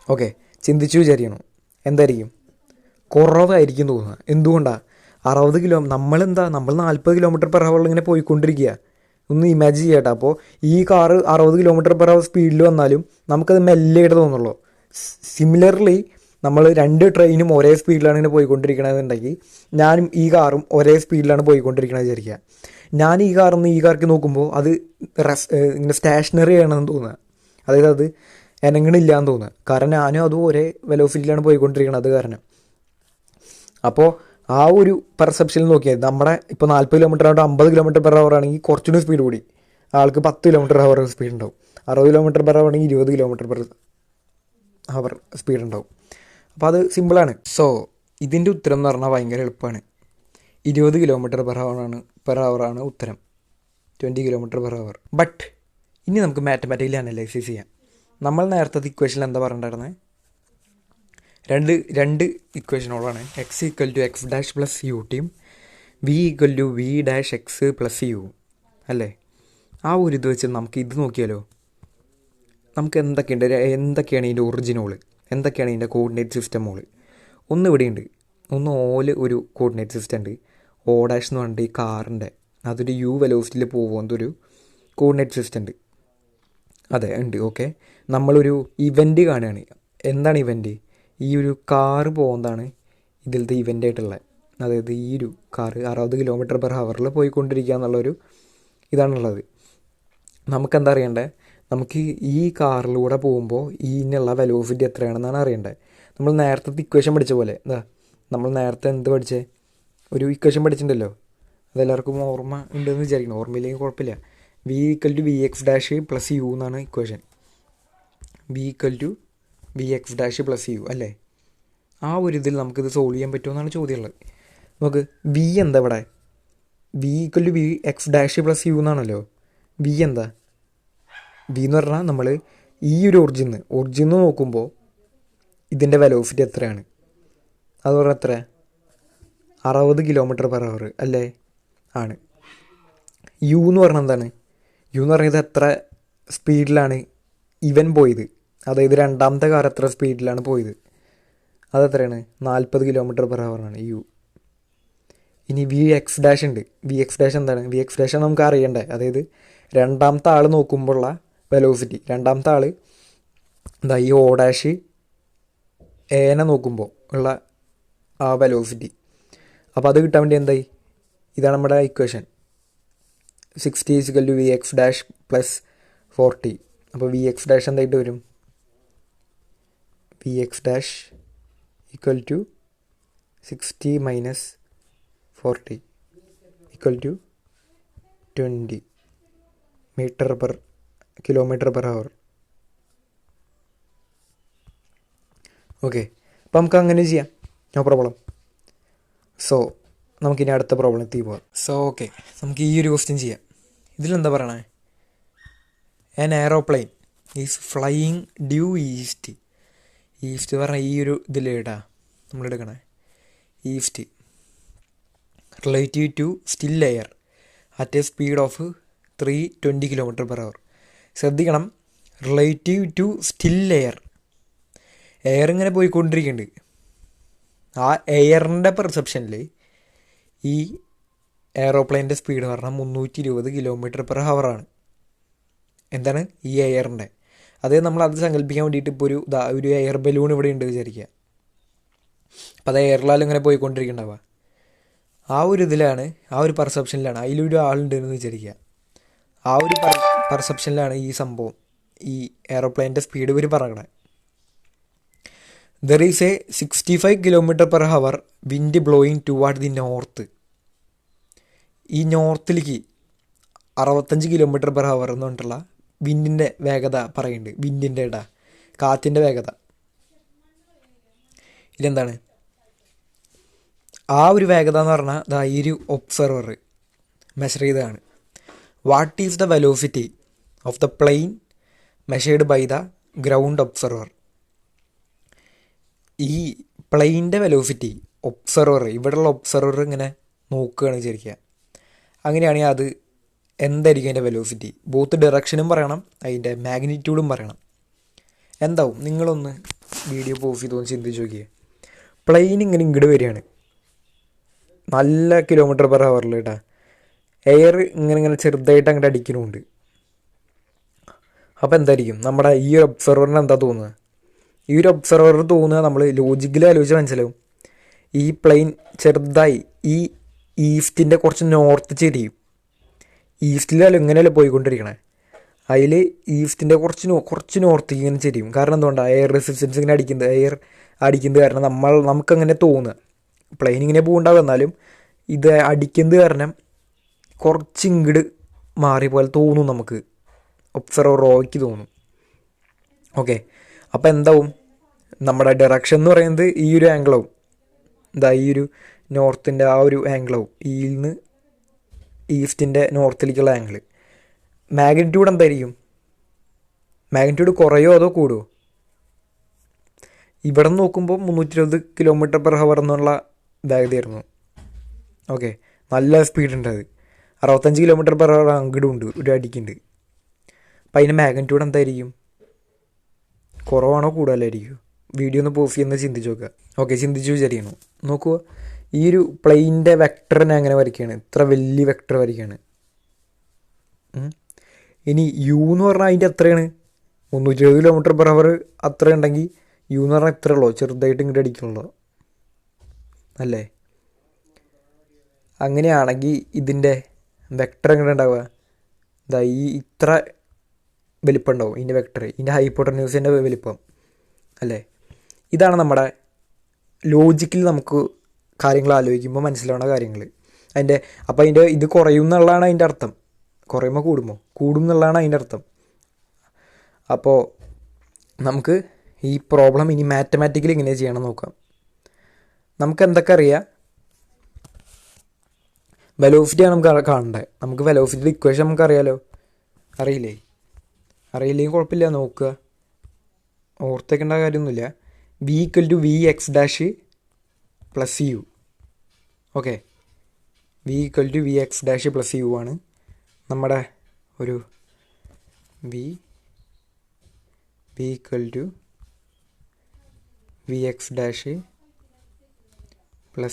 ഓക്കെ, ചിന്തിച്ചു വിചാരിക്കണം. എന്തായിരിക്കും? കുറവായിരിക്കും തോന്നുക. എന്തുകൊണ്ടാണ്? 60 നമ്മൾ 40 km/h ഇങ്ങനെ പോയിക്കൊണ്ടിരിക്കുക. ഒന്ന് ഇമാജിൻ ചെയ്യട്ടെ. അപ്പോൾ ഈ കാറ് 60 km/h സ്പീഡിൽ വന്നാലും നമുക്കത് മെല്ലെയായിട്ട് തോന്നുള്ളൂ. സിമിലർലി നമ്മൾ 2 ട്രെയിനും ഒരേ സ്പീഡിലാണ് ഇങ്ങനെ പോയിക്കൊണ്ടിരിക്കണമെന്നുണ്ടെങ്കിൽ ഞാനും ഈ കാറും ഒരേ സ്പീഡിലാണ് പോയിക്കൊണ്ടിരിക്കണമെന്ന് വിചാരിക്കുക. ഞാൻ ഈ കാറിന്ന് ഈ കാർക്ക് നോക്കുമ്പോൾ അത് ഇങ്ങനെ സ്റ്റേഷനറി ആണെന്ന് തോന്നുക. അതായത് അത് എനങ്ങണില്ല എന്ന് തോന്നുക. കാരണം ഞാനും അതും ഒരേ വെലോസിറ്റിയിലാണ് പോയിക്കൊണ്ടിരിക്കുന്നത്. അത് കാരണം അപ്പോൾ ആ ഒരു പെർസെപ്ഷനിൽ നോക്കിയാൽ നമ്മുടെ ഇപ്പോൾ 40 km/h 50 km/h ആണെങ്കിൽ കുറച്ചുകൂടി സ്പീഡ് കൂടി ആൾക്ക് 10 km/h സ്പീഡ് ഉണ്ടാവും. 60 km/h ആണെങ്കിൽ 20 km/h സ്പീഡ് ഉണ്ടാവും. അപ്പോൾ അത് സിമ്പിളാണ്. സോ ഇതിൻ്റെ ഉത്തരം എന്ന് പറഞ്ഞാൽ ഭയങ്കര എളുപ്പമാണ്. 20 km/h ആണ് ഉത്തരം. 20 km/h. ബട്ട് ഇനി നമുക്ക് മാത്തമാറ്റിക്കലി അനലൈസിസ് ചെയ്യാം. നമ്മൾ നേരത്തെ ഇക്വേഷനിൽ എന്താ പറഞ്ഞിട്ടുണ്ടായിരുന്നത്? രണ്ട് ഇക്വേഷനോടാണ്. x = x' + u team v = v'(x + u) അല്ലേ? ആ ഒരു ഇത് വെച്ച് നമുക്ക് ഇത് നോക്കിയാലോ. നമുക്ക് എന്തൊക്കെയാണ് ഇതിൻ്റെ ഒറിജിനോള്, എന്തൊക്കെയാണ് ഇതിൻ്റെ കോർഡിനേറ്റ് സിസ്റ്റമോള്? ഒന്ന് ഇവിടെയുണ്ട്. ഒന്ന് ഓല് ഒരു കോർഡിനേറ്റ് സിസ്റ്റം ഉണ്ട്. O' എന്ന് പറഞ്ഞിട്ട് ഈ കാറിൻ്റെ അതൊരു u വെലോസിറ്റിയിൽ പോകുന്നതൊരു കോർഡിനേറ്റ് സിസ്റ്റം ഉണ്ട്. അതെ ഉണ്ട്. ഓക്കെ, നമ്മളൊരു ഇവൻ്റ് കാണുകയാണ്. എന്താണ് ഇവൻ്റ്? ഈ ഒരു കാറ് പോകുന്നതാണ് ഇതിലത്തെ ഇവൻ്റായിട്ടുള്ളത്. അതായത് ഈ ഒരു കാറ് 60 km/h പോയിക്കൊണ്ടിരിക്കുക എന്നുള്ളൊരു ഇതാണുള്ളത്. നമുക്കെന്താ അറിയണ്ടേ? നമുക്ക് ഈ കാറിലൂടെ പോകുമ്പോൾ ഇതിനുള്ള വെലോസിറ്റി എത്രയാണെന്നാണ് അറിയേണ്ടത്. നമ്മൾ നേരത്തെ ഇക്വേഷൻ പഠിച്ച പോലെ നമ്മൾ നേരത്തെ എന്ത് പഠിച്ചേ? ഒരു ഇക്വേഷൻ പഠിച്ചിട്ടുണ്ടല്ലോ, അതെല്ലാവർക്കും ഓർമ്മ ഉണ്ടെന്ന് വിചാരിക്കണം. ഓർമ്മയില്ലെങ്കിൽ കുഴപ്പമില്ല. v = vx' + u എന്നാണ് ഇക്വേഷൻ. v = vx' + u അല്ലേ? ആ ഒരു ഇതിൽ നമുക്കിത് സോൾവ് ചെയ്യാൻ പറ്റുമെന്നാണ് ചോദ്യമുള്ളത്. നമുക്ക് v എന്താ ഇവിടെ? v = vx' + u എന്നാണല്ലോ. v എന്താ? v എന്ന് പറഞ്ഞാൽ നമ്മൾ ഈ ഒരു ഒറിജിൻ നോക്കുമ്പോൾ ഇതിൻ്റെ വെലോസിറ്റി എത്രയാണ്? അത് പറഞ്ഞാൽ എത്ര? 60 km/h അല്ലേ? ആണ്. u എന്ന് പറഞ്ഞാൽ എന്താണ്? u എന്ന് പറയുന്നത് എത്ര സ്പീഡിലാണ് ഇവൻ പോയത്, അതായത് രണ്ടാമത്തെ കാർ എത്ര സ്പീഡിലാണ് പോയത്, അതെത്രയാണ്? 40 km/h ആണ് u. ഇനി vx' ഉണ്ട്. vx' എന്താണ്? vx' നമുക്ക് അറിയണ്ടേ? അതായത് രണ്ടാമത്തെ ആൾ നോക്കുമ്പോഴുള്ള വെലോസിറ്റി. രണ്ടാമത്തെ ആൾ എന്താ ഈ O' ഏനെ നോക്കുമ്പോൾ ഉള്ള ആ വെലോസിറ്റി. അപ്പോൾ അത് കിട്ടാൻ വേണ്ടി എന്തായി? ഇതാണ് നമ്മുടെ ഇക്വേഷൻ. 60 = vx' + 40. അപ്പോൾ vx' എന്തായിട്ട് വരും? vx' = 60 minus 40 equal to 20 kilometer per hour. Okay, അപ്പം നമുക്ക് അങ്ങനെ ചെയ്യാം, നോ പ്രോബ്ലം. സോ നമുക്കിനി അടുത്ത പ്രോബ്ലത്തിൽ പോവാം. സോ ഓക്കെ, നമുക്ക് ഈ ഒരു ക്വസ്റ്റ്യൻ ചെയ്യാം. ഇതിലെന്താ പറയണേ? An aeroplane is flying due east. East പറഞ്ഞാൽ ഈ ഒരു ഇതിലിടാ നമ്മളെടുക്കണേ east relative to still air at a speed of 320 km/h. ശ്രദ്ധിക്കണം, റിലേറ്റീവ് ടു സ്റ്റിൽ എയർ ഇങ്ങനെ പോയിക്കൊണ്ടിരിക്കുന്നുണ്ട്. ആ എയറിൻ്റെ പെർസെപ്ഷനിൽ ഈ എയറോപ്ലെയിൻ്റെ സ്പീഡ് പറഞ്ഞാൽ 320 km/h ആണ്. എന്താണ് ഈ എയറിൻ്റെ? അതേ നമ്മളത് സങ്കല്പിക്കാൻ വേണ്ടിയിട്ട് ഇപ്പോൾ ഒരു എയർ ബലൂൺ ഇവിടെ ഉണ്ട് വിചാരിക്കുക. അപ്പോൾ അത് എയറിലാലും ഇങ്ങനെ പോയിക്കൊണ്ടിരിക്കുന്നുണ്ടാവുക. ആ ഒരു ഇതിലാണ്, ആ ഒരു പെർസെപ്ഷനിലാണ്, അതിലൊരു ആളുണ്ടെന്ന് വിചാരിക്കുക. ആ ഒരു പെർസെപ്ഷനിലാണ് ഈ സംഭവം, ഈ എയറോപ്ലെയിൻ്റെ സ്പീഡ് ഇവർ പറയണേ. There is A 65 km/h wind blowing toward the north. ഈ നോർത്തിലേക്ക് 65 km/h എന്ന് പറഞ്ഞിട്ടുള്ള വിൻഡിൻ്റെ വേഗത പറയുന്നുണ്ട്. വിൻഡിൻ്റെ കാറ്റിൻ്റെ വേഗത ഇതെന്താണ്? ആ ഒരു വേഗത എന്ന് പറഞ്ഞാൽ ഈ ഒരു ഒബ്സർവർ മെഷർ ചെയ്തതാണ്. What is the velocity of the plane measured by the ground observer? ഈ പ്ലെയിൻ്റെ വെലോസിറ്റി ഒബ്സർവർ, ഇവിടെയുള്ള ഒബ്സർവർ ഇങ്ങനെ നോക്കുകയാണ് വിചാരിക്കുക. അങ്ങനെയാണെങ്കിൽ അത് എന്തായിരിക്കും അതിൻ്റെ വെലോസിറ്റി? ബോത്ത് ഡയറക്ഷനും പറയണം, അതിൻ്റെ മാഗ്നിറ്റ്യൂഡും പറയണം. എന്താവും? നിങ്ങളൊന്ന് വീഡിയോ പോസ് ചെയ്തൊന്ന് ചിന്തിച്ച് നോക്കിയേ. പ്ലെയിൻ ഇങ്ങനെ ഇങ്ങോട്ട് വരികയാണ്, നല്ല km/h കേട്ടാ. എയർ ഇങ്ങനെ ചെറുതായിട്ട് അങ്ങോട്ട് അടിക്കുന്നുണ്ട്. അപ്പോൾ എന്തായിരിക്കും നമ്മുടെ ഈ ഒരു ഒബ്സർവറിന് എന്താ തോന്നുക? ഈ ഒരു ഒബ്സർവർ തോന്നുക, നമ്മൾ ലോജിക്കലി ആലോചിച്ച് മനസ്സിലാവും, ഈ പ്ലെയിൻ ചെറുതായി ഈ ഈസ്റ്റിൻ്റെ കുറച്ച് നോർത്ത് ചെരിയും. ഈസ്റ്റിലല്ല ഇങ്ങനെയല്ല പോയിക്കൊണ്ടിരിക്കണേ, അതിൽ ഈസ്റ്റിൻ്റെ കുറച്ച് നോർത്തേക്ക് ഇങ്ങനെ ചെരിയും. കാരണം എന്തുകൊണ്ടാണ്? എയർ റെസിസ്റ്റൻസ് ഇങ്ങനെ എയർ അടിക്കുന്നത് കാരണം നമുക്കങ്ങനെ തോന്നുക. പ്ലെയിൻ ഇങ്ങനെ പോകുന്നുണ്ടാവും, എന്നാലും ഇത് അടിക്കുന്നത് കാരണം കുറച്ച് ഇങ്ങോട്ട് മാറി പോലെ തോന്നും നമുക്ക്, ഒബ്സർവർ റോയ്ക്ക് തോന്നും. ഓക്കെ, അപ്പോൾ എന്താവും? നമ്മുടെ ഡയറക്ഷൻ എന്ന് പറയുന്നത് ഈ ഒരു ആംഗിളാവും. ഈ ഒരു നോർത്തിൻ്റെ ആ ഒരു ആംഗിളാവും, ഇതിൽ നിന്ന് ഈസ്റ്റിൻ്റെ നോർത്തിലേക്കുള്ള ആംഗിൾ. മാഗ്നിറ്റ്യൂഡ് എന്തായിരിക്കും? മാഗ്നിറ്റ്യൂഡ് കുറയോ അതോ കൂടുമോ? ഇവിടെ നോക്കുമ്പോൾ 320 km/h എന്നുള്ള വേഗതയായിരുന്നു. ഓക്കെ, നല്ല സ്പീഡുണ്ട്. അത് 65 km/h അങ്ങോട്ടും ഉണ്ട്, ഒരു അടിക്കുന്നുണ്ട്. അപ്പം അതിൻ്റെ മാഗ്നിറ്റ്യൂഡ് എന്തായിരിക്കും? കുറവാണോ കൂടുതലായിരിക്കും? വീഡിയോ ഒന്ന് പോസ് ചെയ്യുന്നത് ചിന്തിച്ച് നോക്കുക. ഓക്കെ, ചിന്തിച്ച് വിചാരിക്കണം. നോക്കുക, ഈ ഒരു പ്ലെയിൻ്റെ വെക്ടറിനെ അങ്ങനെ വരയ്ക്കുകയാണ്, ഇത്ര വലിയ വെക്ടർ വരയ്ക്കുകയാണ്. ഇനി യു എന്ന് പറഞ്ഞാൽ അതിൻ്റെ എത്രയാണ്? 320 km/h അത്ര ഉണ്ടെങ്കിൽ യു എന്ന് പറഞ്ഞാൽ ഇത്ര ഉള്ളൂ, ചെറുതായിട്ട് ഇങ്ങോട്ട് അടിക്കണുള്ളൂ അല്ലേ? അങ്ങനെയാണെങ്കിൽ ഇതിൻ്റെ വെക്ടർ എങ്ങനെ ഉണ്ടാവുക? ഈ ഇത്ര വലിപ്പം ഉണ്ടാവും ഇതിൻ്റെ വെക്ടർ, ഇതിൻ്റെ ഹൈപ്പോട്ടന്യൂസിൻ്റെ വലിപ്പം അല്ലേ? ഇതാണ് നമ്മുടെ ലോജിക്കിൽ നമുക്ക് കാര്യങ്ങൾ ആലോചിക്കുമ്പോൾ മനസ്സിലാവുന്ന കാര്യങ്ങൾ. അപ്പോൾ അതിൻ്റെ ഇത് കുറയും എന്നുള്ളതാണ് അതിൻ്റെ അർത്ഥം. കുറയുമ്പോൾ കൂടും എന്നുള്ളതാണ് അതിൻ്റെ അർത്ഥം. അപ്പോൾ നമുക്ക് ഈ പ്രോബ്ലം ഇനി മാത്തമാറ്റിക്കലി ഇങ്ങനെ ചെയ്യണം നോക്കാം. നമുക്ക് എന്തൊക്കെ അറിയാം? വെലോസിറ്റിയാണ് നമുക്ക് കാണേണ്ടത്. നമുക്ക് വെലോസിറ്റിയുടെ ഇക്വേഷൻ നമുക്ക് അറിയാലോ. അറിയില്ലെങ്കിൽ കുഴപ്പമില്ല, നോക്കുക, ഓർത്തേക്കേണ്ട കാര്യമൊന്നുമില്ല. v = vx' + u. Okay, v = vx' + u ആണ് നമ്മുടെ ഒരു v = vx' +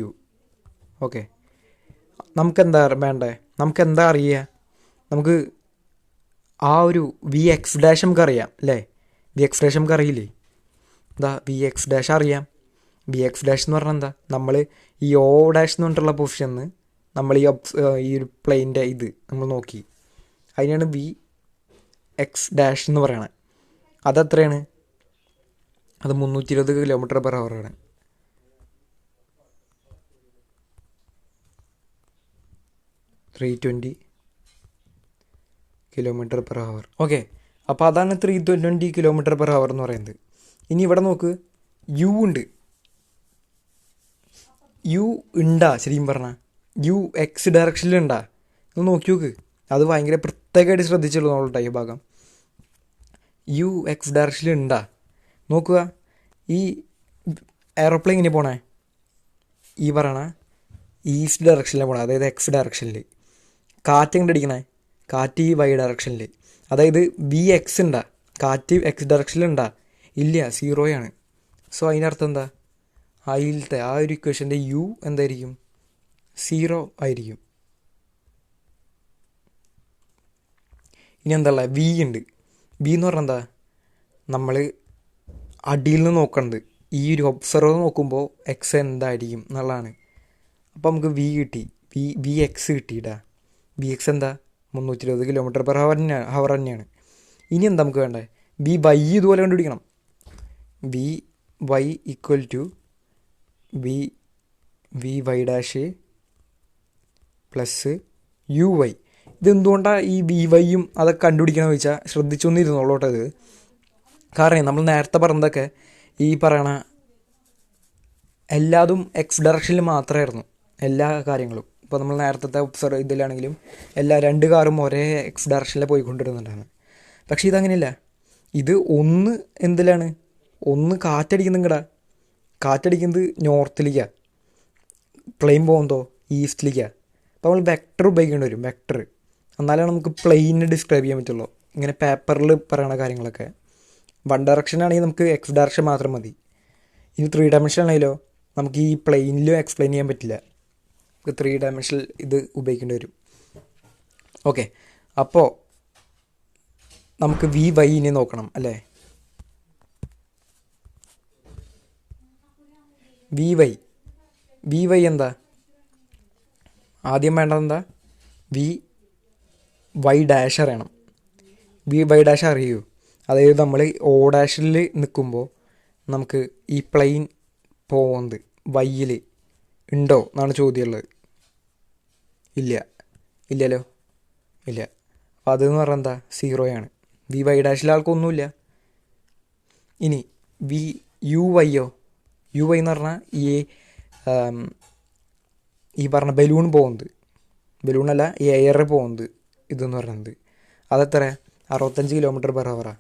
u. ഓക്കെ, നമുക്കെന്താ വേണ്ടേ? നമുക്കെന്താ അറിയുക? നമുക്ക് ആ ഒരു vx' നമുക്കറിയാം അല്ലേ? vx' നമുക്ക് അറിയില്ലേ? vx' അറിയാം. vx' എന്ന് പറഞ്ഞാൽ എന്താ? നമ്മൾ ഈ o' എന്ന് പറഞ്ഞിട്ടുള്ള പൊസിഷനിൽ നമ്മൾ ഈ ഒരു പ്ലെയിൻ്റെ ഇത് നമ്മൾ നോക്കി, അതിനാണ് vx' എന്ന് പറയണത്. അതെത്രയാണ്? അത് 320 km/h ആണ്. 320 km/h. ഓക്കെ, അപ്പോൾ അതാണ് 320 km/h എന്ന് പറയുന്നത്. ഇനി ഇവിടെ നോക്ക്, യു ഉണ്ട്. യു ഉണ്ടാ ശരിക്കും പറഞ്ഞാൽ യു എക്സ് ഡയറക്ഷനിലുണ്ടാ? ഒന്ന് നോക്കി നോക്ക്. അത് ഭയങ്കര പ്രത്യേകമായിട്ട് ശ്രദ്ധിച്ചുള്ളൂ നമ്മളുടെ ഈ ഭാഗം. യു എക്സ് ഡയറക്ഷനിലുണ്ടാ നോക്കുക. ഈ എയറോപ്ലെയിൻ ഇങ്ങനെ പോണേ ഈ പറയണ ഈസ്റ്റ് ഡയറക്ഷനിലാണ് പോണേ, അതായത് എക്സ് ഡയറക്ഷനിൽ. കാറ്റ് എങ്ങനെ അടിക്കണേ? കാറ്റ് ഈ വൈ ഡയറക്ഷനിൽ. അതായത് വി എക്സ് ഉണ്ടാ? കാറ്റ് എക്സ് ഡയറക്ഷനിലുണ്ടാ? ഇല്ല, 0 സോ അതിൻ്റെ അർത്ഥം എന്താ? അതിലത്തെ ആ ഒരു ഇക്വേഷൻ്റെ യു എന്തായിരിക്കും? 0 ആയിരിക്കും. ഇനി എന്താ ഉള്ളത്? വി ഉണ്ട്. വി എന്ന് പറഞ്ഞാൽ എന്താ? നമ്മൾ അടിയിൽ നിന്ന് നോക്കണത്. ഈ ഒരു ഒബ്സർവർ നോക്കുമ്പോൾ എക്സ് എന്തായിരിക്കും എന്നുള്ളതാണ്. അപ്പോൾ നമുക്ക് വി കിട്ടി. വി എക്സ് കിട്ടിയിട്ടാ. വി എക്സ് എന്താ? 320 km/h തന്നെയാണ്. ഇനി എന്താ നമുക്ക് വേണ്ടത്? വി വൈ ഇതുപോലെ കണ്ടുപിടിക്കണം. V y equal to v y dash plus u y. ഇതെന്തുകൊണ്ടാണ് ഈ വി വൈയും അതൊക്കെ കണ്ടുപിടിക്കണമെന്ന് ചോദിച്ചാൽ ശ്രദ്ധിച്ചൊന്നിരുന്നോളൂട്ടോ ഇത്. കാരണം നമ്മൾ നേരത്തെ പറഞ്ഞതൊക്കെ ഈ പറയണ എല്ലാതും എക്സ് ഡയറക്ഷനിൽ മാത്രമായിരുന്നു എല്ലാ കാര്യങ്ങളും. ഇപ്പോൾ നമ്മൾ നേരത്തെ ഒബ്സർവ് ഇതിലാണെങ്കിലും എല്ലാ 2 കാറും ഒരേ എക്സ് ഡയറക്ഷനിൽ പോയിക്കൊണ്ടിരുന്നുണ്ടാണ്. പക്ഷേ ഇതങ്ങനെയല്ല. ഇത് ഒന്ന് എന്തിലാണ്? ഒന്ന് കാറ്റടിക്കുന്നുങ്ങടാ. കാറ്റടിക്കുന്നത് നോർത്തിലേക്കാണ്, പ്ലെയിൻ പോകുന്നതോ ഈസ്റ്റിലേക്കാണ്. അപ്പോൾ നമ്മൾ വെക്ടർ ഉപയോഗിക്കേണ്ടി വരും. വെക്ടർ എന്നാലാണ് നമുക്ക് പ്ലെയിനെ ഡിസ്ക്രൈബ് ചെയ്യാൻ പറ്റുള്ളൂ. ഇങ്ങനെ പേപ്പറിൽ പറയണ കാര്യങ്ങളൊക്കെ. 1 ഡയറക്ഷൻ ആണെങ്കിൽ നമുക്ക് എക്സ് ഡയറക്ഷൻ മാത്രം മതി. ഇനി 3 ഡയമെൻഷൻ ആണെങ്കിലോ നമുക്ക് ഈ പ്ലെയിനിലും എക്സ്പ്ലെയിൻ ചെയ്യാൻ പറ്റില്ല. നമുക്ക് 3 ഡയമെൻഷനിൽ ഇത് ഉപയോഗിക്കേണ്ടി വരും. ഓക്കെ, അപ്പോൾ നമുക്ക് വി വൈനെ നോക്കണം അല്ലേ? വി വൈ എന്താ? ആദ്യം വേണ്ടത് എന്താ? വി വൈ ഡാഷ് അറിയണം. വി വൈ ഡാഷ് അറിയൂ. അതായത് നമ്മൾ ഓ ഡാഷിൽ നിൽക്കുമ്പോൾ നമുക്ക് ഈ പ്ലെയിൻ പോകുന്നത് വൈയിൽ ഉണ്ടോ എന്നാണ് ചോദ്യമുള്ളത്. ഇല്ലല്ലോ. അപ്പോൾ അതെന്ന് പറഞ്ഞാൽ എന്താ? 0. വി വൈ ഡാഷിലെ ആൾക്കൊന്നുമില്ല. ഇനി വി യു വൈയോ? യു വൈ എന്ന് പറഞ്ഞാൽ ഈ പറഞ്ഞ ബലൂൺ പോകുന്നത്, ബലൂണല്ല ഈ എയർ പോകുന്നത് ഇതെന്ന് പറയുന്നത് അതെത്ര? 65 km/h.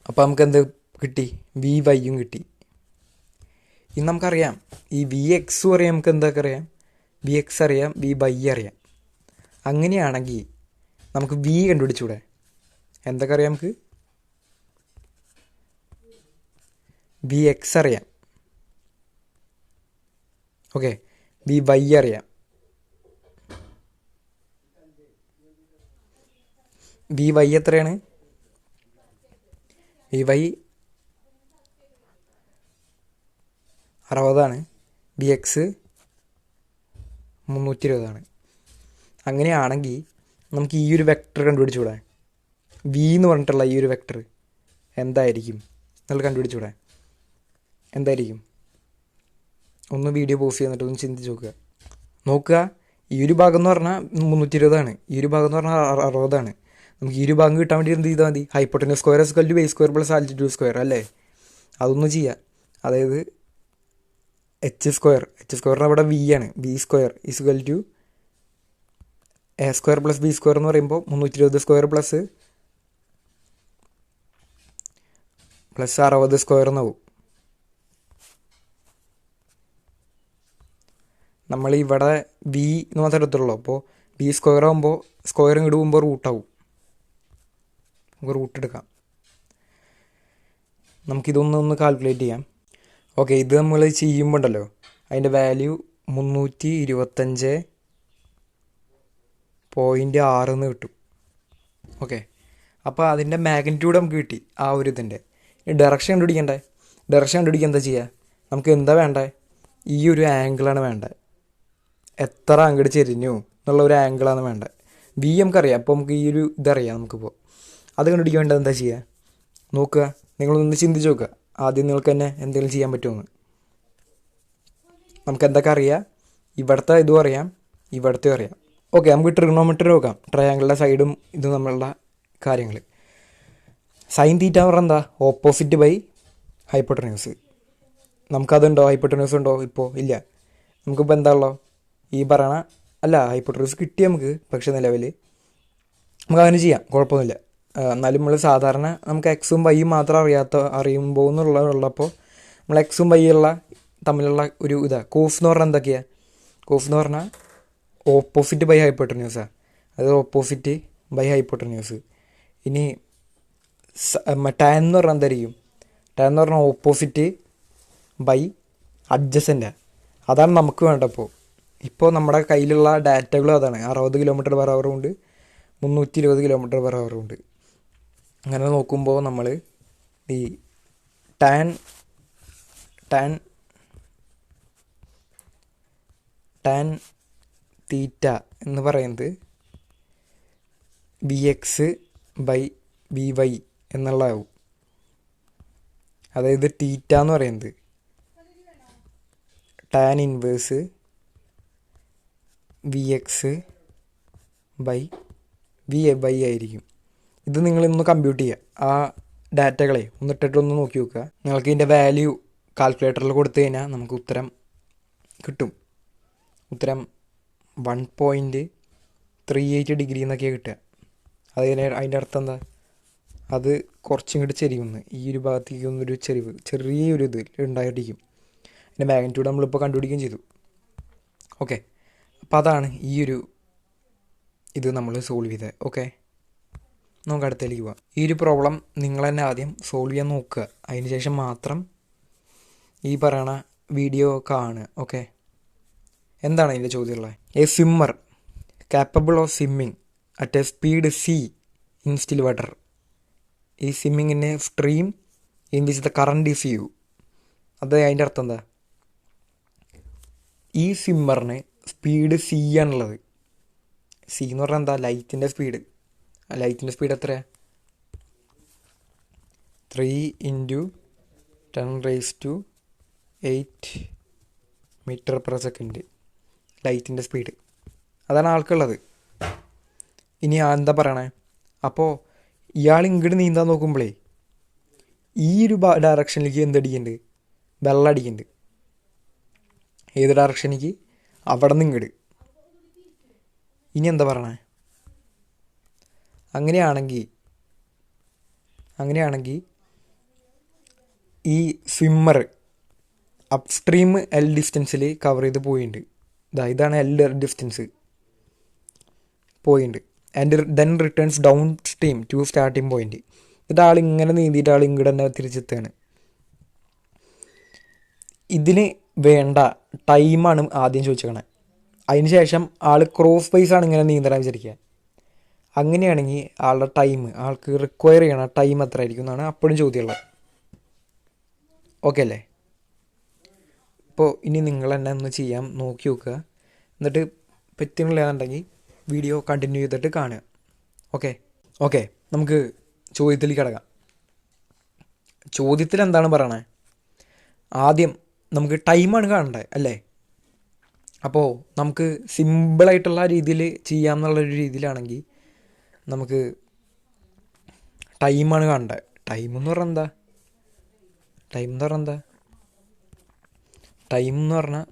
അപ്പോൾ നമുക്ക് എന്ത് കിട്ടി? വി വൈയും കിട്ടി. ഇനി നമുക്കറിയാം ഈ വി എക്സും അറിയാം. നമുക്ക് എന്തൊക്കെ അറിയാം? വി എക്സ് അറിയാം, വി വൈ അറിയാം. അങ്ങനെയാണെങ്കിൽ നമുക്ക് വി കണ്ടുപിടിച്ചൂടെ? എന്തൊക്കെ അറിയാം നമുക്ക്? വി എക്സ് അറിയാം. ഓക്കെ, വി വൈ അറിയാം. വി വൈ എത്രയാണ്? V y 60. V x 320. അങ്ങനെയാണെങ്കിൽ നമുക്ക് ഈ ഒരു വെക്ടർ കണ്ടുപിടിച്ചൂടെ? വി എന്ന് പറഞ്ഞിട്ടുള്ള ഈ ഒരു വെക്ടർ എന്തായിരിക്കും നിങ്ങൾ കണ്ടുപിടിച്ചൂടെ? എന്തായിരിക്കും? ഒന്ന് വീഡിയോ പോസ് ചെയ്തിട്ട് ഒന്ന് ചിന്തിച്ച് നോക്കുക. ഈ ഒരു ഭാഗം എന്ന് പറഞ്ഞാൽ 320. ഈ ഒരു ഭാഗം എന്ന് പറഞ്ഞാൽ 60. നമുക്ക് ഈ ഒരു ഭാഗം കിട്ടാൻ വേണ്ടി എന്ത് ചെയ്താൽ മതി? Hypotenuse square is equal to base square plus altitude square അല്ലേ? അതൊന്നും ചെയ്യുക. അതായത് എച്ച് സ്ക്വയറിന് അവിടെ വി ആണ്. V square is equal to a square plus b square എന്ന് പറയുമ്പോൾ 320 സ്ക്വയർ പ്ലസ് 60 സ്ക്വയർ എന്നാവും. നമ്മളിവിടെ വി എന്ന് മാത്രമേ എടുത്തുള്ളൂ. അപ്പോൾ ബി സ്ക്വയർ ആകുമ്പോൾ സ്ക്വയർ ഇങ്ങോട്ട് പോകുമ്പോൾ റൂട്ടാവും. നമുക്ക് റൂട്ട് എടുക്കാം. നമുക്കിതൊന്ന് കാൽക്കുലേറ്റ് ചെയ്യാം. ഓക്കെ, ഇത് നമ്മൾ ചെയ്യുമ്പോൾ ഉണ്ടല്ലോ അതിൻ്റെ വാല്യൂ 325.6 എന്ന് കിട്ടും. ഓക്കെ, അപ്പോൾ അതിൻ്റെ മാഗ്നിറ്റ്യൂഡ് നമുക്ക് കിട്ടി. ആ ഒരു ഇതിൻ്റെ ഡയറക്ഷൻ കണ്ടുപിടിക്കണ്ടേ? ഡയറക്ഷൻ കണ്ടുപിടിക്കാൻ എന്താ ചെയ്യുക? നമുക്ക് എന്താ വേണ്ടത്? ഈ ഒരു ആംഗിളാണ് വേണ്ടത്. എത്ര അങ്ങോട്ട് ചെരിഞ്ഞു എന്നുള്ള ഒരു ആംഗിളാണ് വേണ്ടത്. വി നമുക്കറിയാം. അപ്പോൾ നമുക്ക് ഈ ഒരു ഇതറിയാം നമുക്കിപ്പോൾ. അത് കണ്ടുപിടിക്കാൻ വേണ്ടത് എന്താ ചെയ്യുക? നോക്കുക, നിങ്ങളൊന്ന് ചിന്തിച്ച് നോക്കുക. ആദ്യം നിങ്ങൾക്ക് തന്നെ എന്തെങ്കിലും ചെയ്യാൻ പറ്റുമെന്ന്. നമുക്ക് എന്തൊക്കെ അറിയാം, ഇവിടുത്തെ ഇതും അറിയാം, ഇവിടുത്തെ അറിയാം. ഓക്കെ, നമുക്ക് ട്രിഗണോമെട്രി നോക്കാം. ട്രയാങ്കിളിൻ്റെ സൈഡും ഇതും തമ്മിലുള്ള കാര്യങ്ങൾ. സൈൻ തീറ്റ എന്ന് പറഞ്ഞാൽ എന്താ? Opposite by hypotenuse. നമുക്കതുണ്ടോ? ഹൈപ്പോട്ടന്യൂസ് ഉണ്ടോ? ഇപ്പോൾ ഇല്ല. നമുക്കിപ്പോൾ എന്താ ഉള്ളോ? ഈ പറയണ അല്ല, ഹൈപ്പോട്ടന്യൂസ് കിട്ടി നമുക്ക്. പക്ഷേ നിലവിൽ നമുക്ക് അങ്ങനെ ചെയ്യാം, കുഴപ്പമൊന്നുമില്ല. എന്നാലും നമ്മൾ സാധാരണ നമുക്ക് എക്സും വൈയും മാത്രം അറിയുമ്പോൾ ഉള്ളപ്പോൾ നമ്മൾ എക്സും വൈയുള്ള തമ്മിലുള്ള ഒരു കോഫ് എന്ന് പറഞ്ഞാൽ എന്തൊക്കെയാണ്? കോഫ് എന്ന് പറഞ്ഞാൽ ഓപ്പോസിറ്റ് ബൈ ഹൈപ്പോട്ടന്യൂസാണ്. അത് ഓപ്പോസിറ്റ് ബൈ ഹൈപ്പോട്ടന്യൂസ്. ഇനി ടാൻ എന്ന് പറഞ്ഞാൽ എന്തായിരിക്കും? ടാൻ എന്ന് പറഞ്ഞാൽ ഓപ്പോസിറ്റ് ബൈ അഡ്ജസൻ്റാണ്. അതാണ് നമുക്ക് വേണ്ടപ്പോൾ. ഇപ്പോൾ നമ്മുടെ കയ്യിലുള്ള ഡാറ്റകളും അതാണ്. 60 km/h ഉണ്ട്, 320 km/h ഉണ്ട്. അങ്ങനെ നോക്കുമ്പോൾ നമ്മൾ ഈ ടാൻ തീറ്റ എന്ന് പറയുന്നത് VX/VY എന്നുള്ളതാവും. അതായത് തീറ്റ എന്ന് പറയുന്നത് ടാൻ ഇൻവേഴ്സ് VX/VY ആയിരിക്കും. ഇത് നിങ്ങളിന്ന് കമ്പ്യൂട്ട് ചെയ്യുക. ആ ഡാറ്റകളെ ഒന്നിട്ടിട്ടൊന്ന് നോക്കി നോക്കുക. നിങ്ങൾക്ക് ഇതിൻ്റെ വാല്യൂ കാൽക്കുലേറ്ററിൽ കൊടുത്തു കഴിഞ്ഞാൽ നമുക്ക് ഉത്തരം കിട്ടും. ഉത്തരം 1.38 ഡിഗ്രി എന്നൊക്കെയാണ് കിട്ടുക. അതിൻ്റെ അർത്ഥം എന്താ? അത് കുറച്ചും കൂടി ചെരിവുന്ന് ഈ ഒരു ഭാഗത്തേക്ക് ഒന്നൊരു ചെറിയൊരു ഇത് ഉണ്ടായിരിക്കും. അതിൻ്റെ മാഗ്നിറ്റ്യൂഡ് നമ്മളിപ്പോൾ കണ്ടുപിടിക്കുകയും ചെയ്തു. ഓക്കെ, അപ്പോൾ അതാണ് ഈ ഒരു ഇത് നമ്മൾ സോൾവ് ചെയ്തത്. ഓക്കെ, നമുക്ക് അടുത്തേക്ക് പോവാം. ഈ ഒരു പ്രോബ്ലം നിങ്ങൾ തന്നെ ആദ്യം സോൾവ് ചെയ്യാൻ നോക്കുക. അതിന് ശേഷം മാത്രം ഈ പറയണ വീഡിയോ കാണുക. ഓക്കെ, എന്താണ് അതിൻ്റെ ചോദ്യമുള്ളത്? A swimmer capable of swimming at a speed c in still water is swimming in a stream in which the current is u. അത് അതിൻ്റെ അർത്ഥം എന്താ? ഈ സ്വിമ്മറിന് സ്പീഡ് സി ആണുള്ളത്. സി എന്ന് പറഞ്ഞാൽ എന്താ? ലൈറ്റിൻ്റെ സ്പീഡ്. ലൈറ്റിൻ്റെ സ്പീഡ് എത്രയാണ്? 3 × 10⁸ m/s. ലൈറ്റിൻ്റെ സ്പീഡ് അതാണ് ആൾക്കുള്ളത്. ഇനി എന്താ പറയണേ? അപ്പോൾ ഇയാൾ ഇങ്ങോട്ട് നീന്താൻ നോക്കുമ്പോഴേ ഈ ഒരു ഡയറക്ഷനിലേക്ക് എന്തടിക്കുന്നുണ്ട്? വെള്ളം അടിക്കുന്നുണ്ട്. ഏത് ഡയറക്ഷനിലേക്ക്? അവിടെ നിന്ന് ഇങ്ങോട്ട്. ഇനി എന്താ പറയണേ? അങ്ങനെയാണെങ്കിൽ ഈ സ്വിമ്മർ അപ്സ്ട്രീം L ഡിസ്റ്റൻസിൽ കവർ ചെയ്ത് പോയിട്ടുണ്ട്. ഇതാണ് L ഡിസ്റ്റൻസ് പോയിട്ടുണ്ട്. And then returns downstream to starting point. എന്നിട്ട് ആൾ ഇങ്ങനെ നീന്തിയിട്ട് ആൾ ഇങ്ങോട്ട് തന്നെ തിരിച്ചെത്തുകയാണ്. ഇതിന് വേണ്ട ടൈമാണ് ആദ്യം ചോദിച്ചേക്കണേ. അതിന് ശേഷം ആൾ ക്രോസ് വൈസാണ് ഇങ്ങനെ നീന്തലാൻ വിചാരിക്കുക. അങ്ങനെയാണെങ്കിൽ ആളുടെ ടൈം, ആൾക്ക് റിക്വയർ ചെയ്യണ ടൈം എത്ര ആയിരിക്കും എന്നാണ് അപ്പോഴും ചോദ്യമുള്ളത്. ഓക്കെ അല്ലേ? ഇപ്പോൾ ഇനി നിങ്ങൾ തന്നെ ഒന്ന് ചെയ്യാൻ നോക്കി നോക്കുക. എന്നിട്ട് പറ്റുന്നില്ലാന്നുണ്ടെങ്കിൽ വീഡിയോ കണ്ടിന്യൂ ചെയ്തിട്ട് കാണുക. ഓക്കെ, നമുക്ക് ചോദ്യത്തിലേക്ക് കിടക്കാം. ചോദ്യത്തിൽ എന്താണ് പറയണേ? ആദ്യം നമുക്ക് ടൈമാണ് കാണണ്ടേ അല്ലേ? അപ്പോൾ നമുക്ക് സിമ്പിളായിട്ടുള്ള രീതിയിൽ ചെയ്യാമെന്നുള്ളൊരു രീതിയിലാണെങ്കിൽ നമുക്ക് ടൈമാണ് കാണണ്ടേ. ടൈം എന്ന് പറഞ്ഞാൽ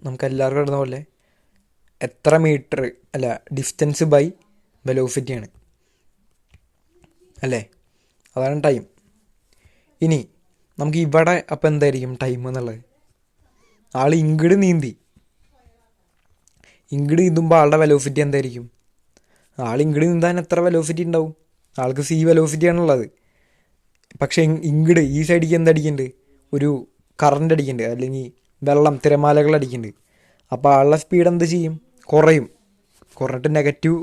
നമുക്ക് എല്ലാവർക്കും അറിയുന്ന പോലെ എത്ര മീറ്റർ അല്ല ഡിസ്റ്റൻസ് ബൈ വെലോസിറ്റിയാണ് അല്ലേ? അതാണ് ടൈം. ഇനി നമുക്ക് ഇവിടെ അപ്പം എന്തായിരിക്കും ടൈം എന്നുള്ളത്? ആൾ ഇങ്ങോട്ട് നീന്തുമ്പോൾ ആളുടെ വെലോസിറ്റി എന്തായിരിക്കും? ആൾ ഇങ്ങോട്ട് നീന്താൻ എത്ര വെലോസിറ്റി ഉണ്ടാവും? ആൾക്ക് സി വെലോസിറ്റിയാണുള്ളത്. പക്ഷേ ഇങ്ങോട്ട് ഈ സൈഡിലേക്ക് എന്തടിക്കുന്നുണ്ട്? ഒരു കറണ്ട് അടിക്കുന്നുണ്ട്, അല്ലെങ്കിൽ വെള്ളം തിരമാലകൾ അടിക്കുന്നുണ്ട്. അപ്പോൾ ആളുടെ സ്പീഡ് എന്ത് ചെയ്യും? കുറഞ്ഞിട്ട് നെഗറ്റീവ്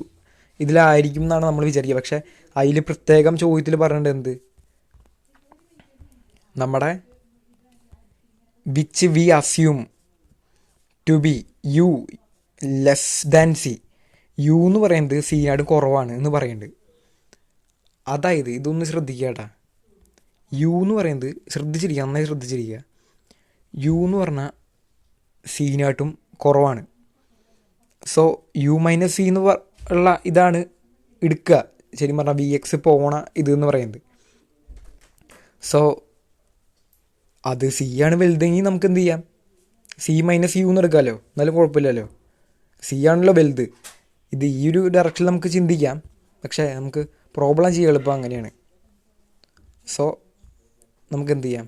ഇതിലായിരിക്കും എന്നാണ് നമ്മൾ വിചാരിക്കുക. പക്ഷേ അതിൽ പ്രത്യേകം ചോദ്യത്തിൽ പറഞ്ഞിട്ട് എന്ത്? നമ്മുടെ which we assume to be u less than c. U എന്ന് പറയുന്നത് സിയോട് കുറവാണ് എന്ന് പറയുന്നുണ്ട്. അതായത് ഇതൊന്ന് ശ്രദ്ധിക്കുക കേട്ടാ. യു എന്ന് പറയുന്നത് ശ്രദ്ധിച്ചിരിക്കുക, നന്നായി ശ്രദ്ധിച്ചിരിക്കുക. യു എന്ന് പറഞ്ഞാൽ സീനായിട്ടും കുറവാണ്. സോ യു മൈനസ് സി എന്ന് ഉള്ള ഇതാണ് എടുക്കുക ശരിക്കും പറഞ്ഞാൽ വി എക്സ് പോണ ഇത് എന്ന് പറയുന്നത്. സോ അത് സി ആണ് വലുതെങ്കിൽ നമുക്ക് എന്ത് ചെയ്യാം, സി മൈനസ് യു എന്ന് എടുക്കാമല്ലോ, എന്നാലും കുഴപ്പമില്ലല്ലോ. സി ആണല്ലോ വലുത്. ഇത് ഈ ഒരു ഡയറക്ഷനിൽ നമുക്ക് ചിന്തിക്കാം, പക്ഷേ നമുക്ക് പ്രോബ്ലം ചെയ്യാൻ എളുപ്പം അങ്ങനെയാണ്. സോ നമുക്ക് എന്ത് ചെയ്യാം,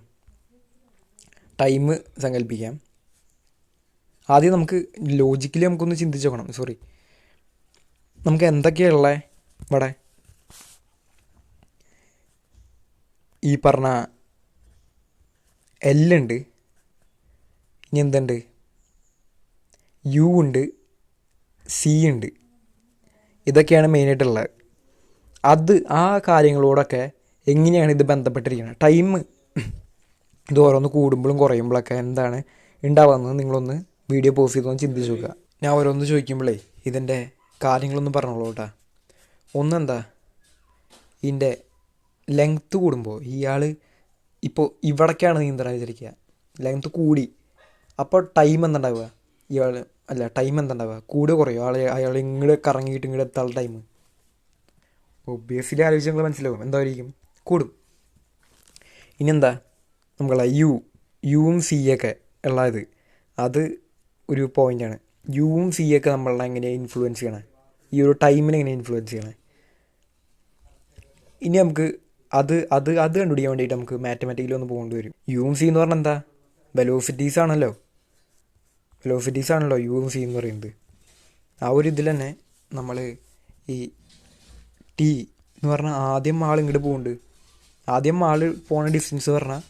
ടൈം സങ്കല്പിക്കാം. ആദ്യം നമുക്ക് ലോജിക്കലി നമുക്കൊന്ന് ചിന്തിച്ച് നോക്കണം. നമുക്ക് എന്തൊക്കെയാണുള്ളത് ഇവിടെ? ഈ പറഞ്ഞ എൽ ഉണ്ട്, ഇനി എന്തുണ്ട്, യു ഉണ്ട്, സി ഉണ്ട്. ഇതൊക്കെയാണ് മെയിനായിട്ടുള്ളത്. ആ കാര്യങ്ങളോടൊക്കെ എങ്ങനെയാണ് ഇത് ബന്ധപ്പെട്ടിരിക്കുന്നത്? ടൈം ഇത് ഓരോന്ന് കൂടുമ്പോഴും കുറയുമ്പോഴൊക്കെ എന്താണ് ഉണ്ടാവുന്നത് നിങ്ങളൊന്ന് വീഡിയോ പോസ് ചെയ്തൊന്ന് ചിന്തിച്ച് നോക്കുക. ഞാൻ ഓരോന്ന് ചോദിക്കുമ്പോഴേ ഇതിൻ്റെ കാര്യങ്ങളൊന്നും പറഞ്ഞോളൂ കേട്ടോ. ഒന്നെന്താ, ഇതിൻ്റെ ലെങ്ത്ത് കൂടുമ്പോൾ ഇയാൾ ഇപ്പോൾ ഇവിടേക്കാണ് നീന്തണം വിചാരിക്കുക, ലെങ്ത്ത് കൂടി, അപ്പോൾ ടൈം എന്തുണ്ടാവുക, ടൈം എന്തുണ്ടാവുക, കൂടുക കുറയോ, അയാൾ ഇങ്ങോട്ട് കറങ്ങിയിട്ട് ഇങ്ങോട്ട് എത്താനുള്ള ടൈം ഒബ്വിയസ്ലി ആലോചിച്ച് നിങ്ങൾ മനസ്സിലാവും എന്തായിരിക്കും, കൂടും. ഇനി എന്താ നമുക്കുള്ള യുവും സി ഒക്കെ ഉള്ളത്, അത് ഒരു പോയിൻ്റാണ്. യുവും സി ഒക്കെ നമ്മളെ എങ്ങനെയാണ് ഇൻഫ്ലുവൻസ് ചെയ്യണേ, ഈ ഒരു ടൈമിനെ എങ്ങനെ ഇൻഫ്ലുവൻസ് ചെയ്യണേ. ഇനി നമുക്ക് അത് കണ്ടുപിടിക്കാൻ വേണ്ടിയിട്ട് നമുക്ക് മാത്തമാറ്റിക്കലി ഒന്ന് പോകേണ്ടി വരും. യുവും സി എന്ന് പറഞ്ഞാൽ എന്താ, വെലോസിറ്റീസ് ആണല്ലോ യുവും സി എന്ന് പറയുന്നത്. ആ ഒരു ഇതിൽ തന്നെ നമ്മൾ ഈ ടി എന്ന് പറഞ്ഞാൽ ആദ്യം ആൾ ഇങ്ങോട്ട് പോകുന്നുണ്ട്, ആദ്യം ആൾ പോണ ഡിസ്റ്റൻസ് പറഞ്ഞാൽ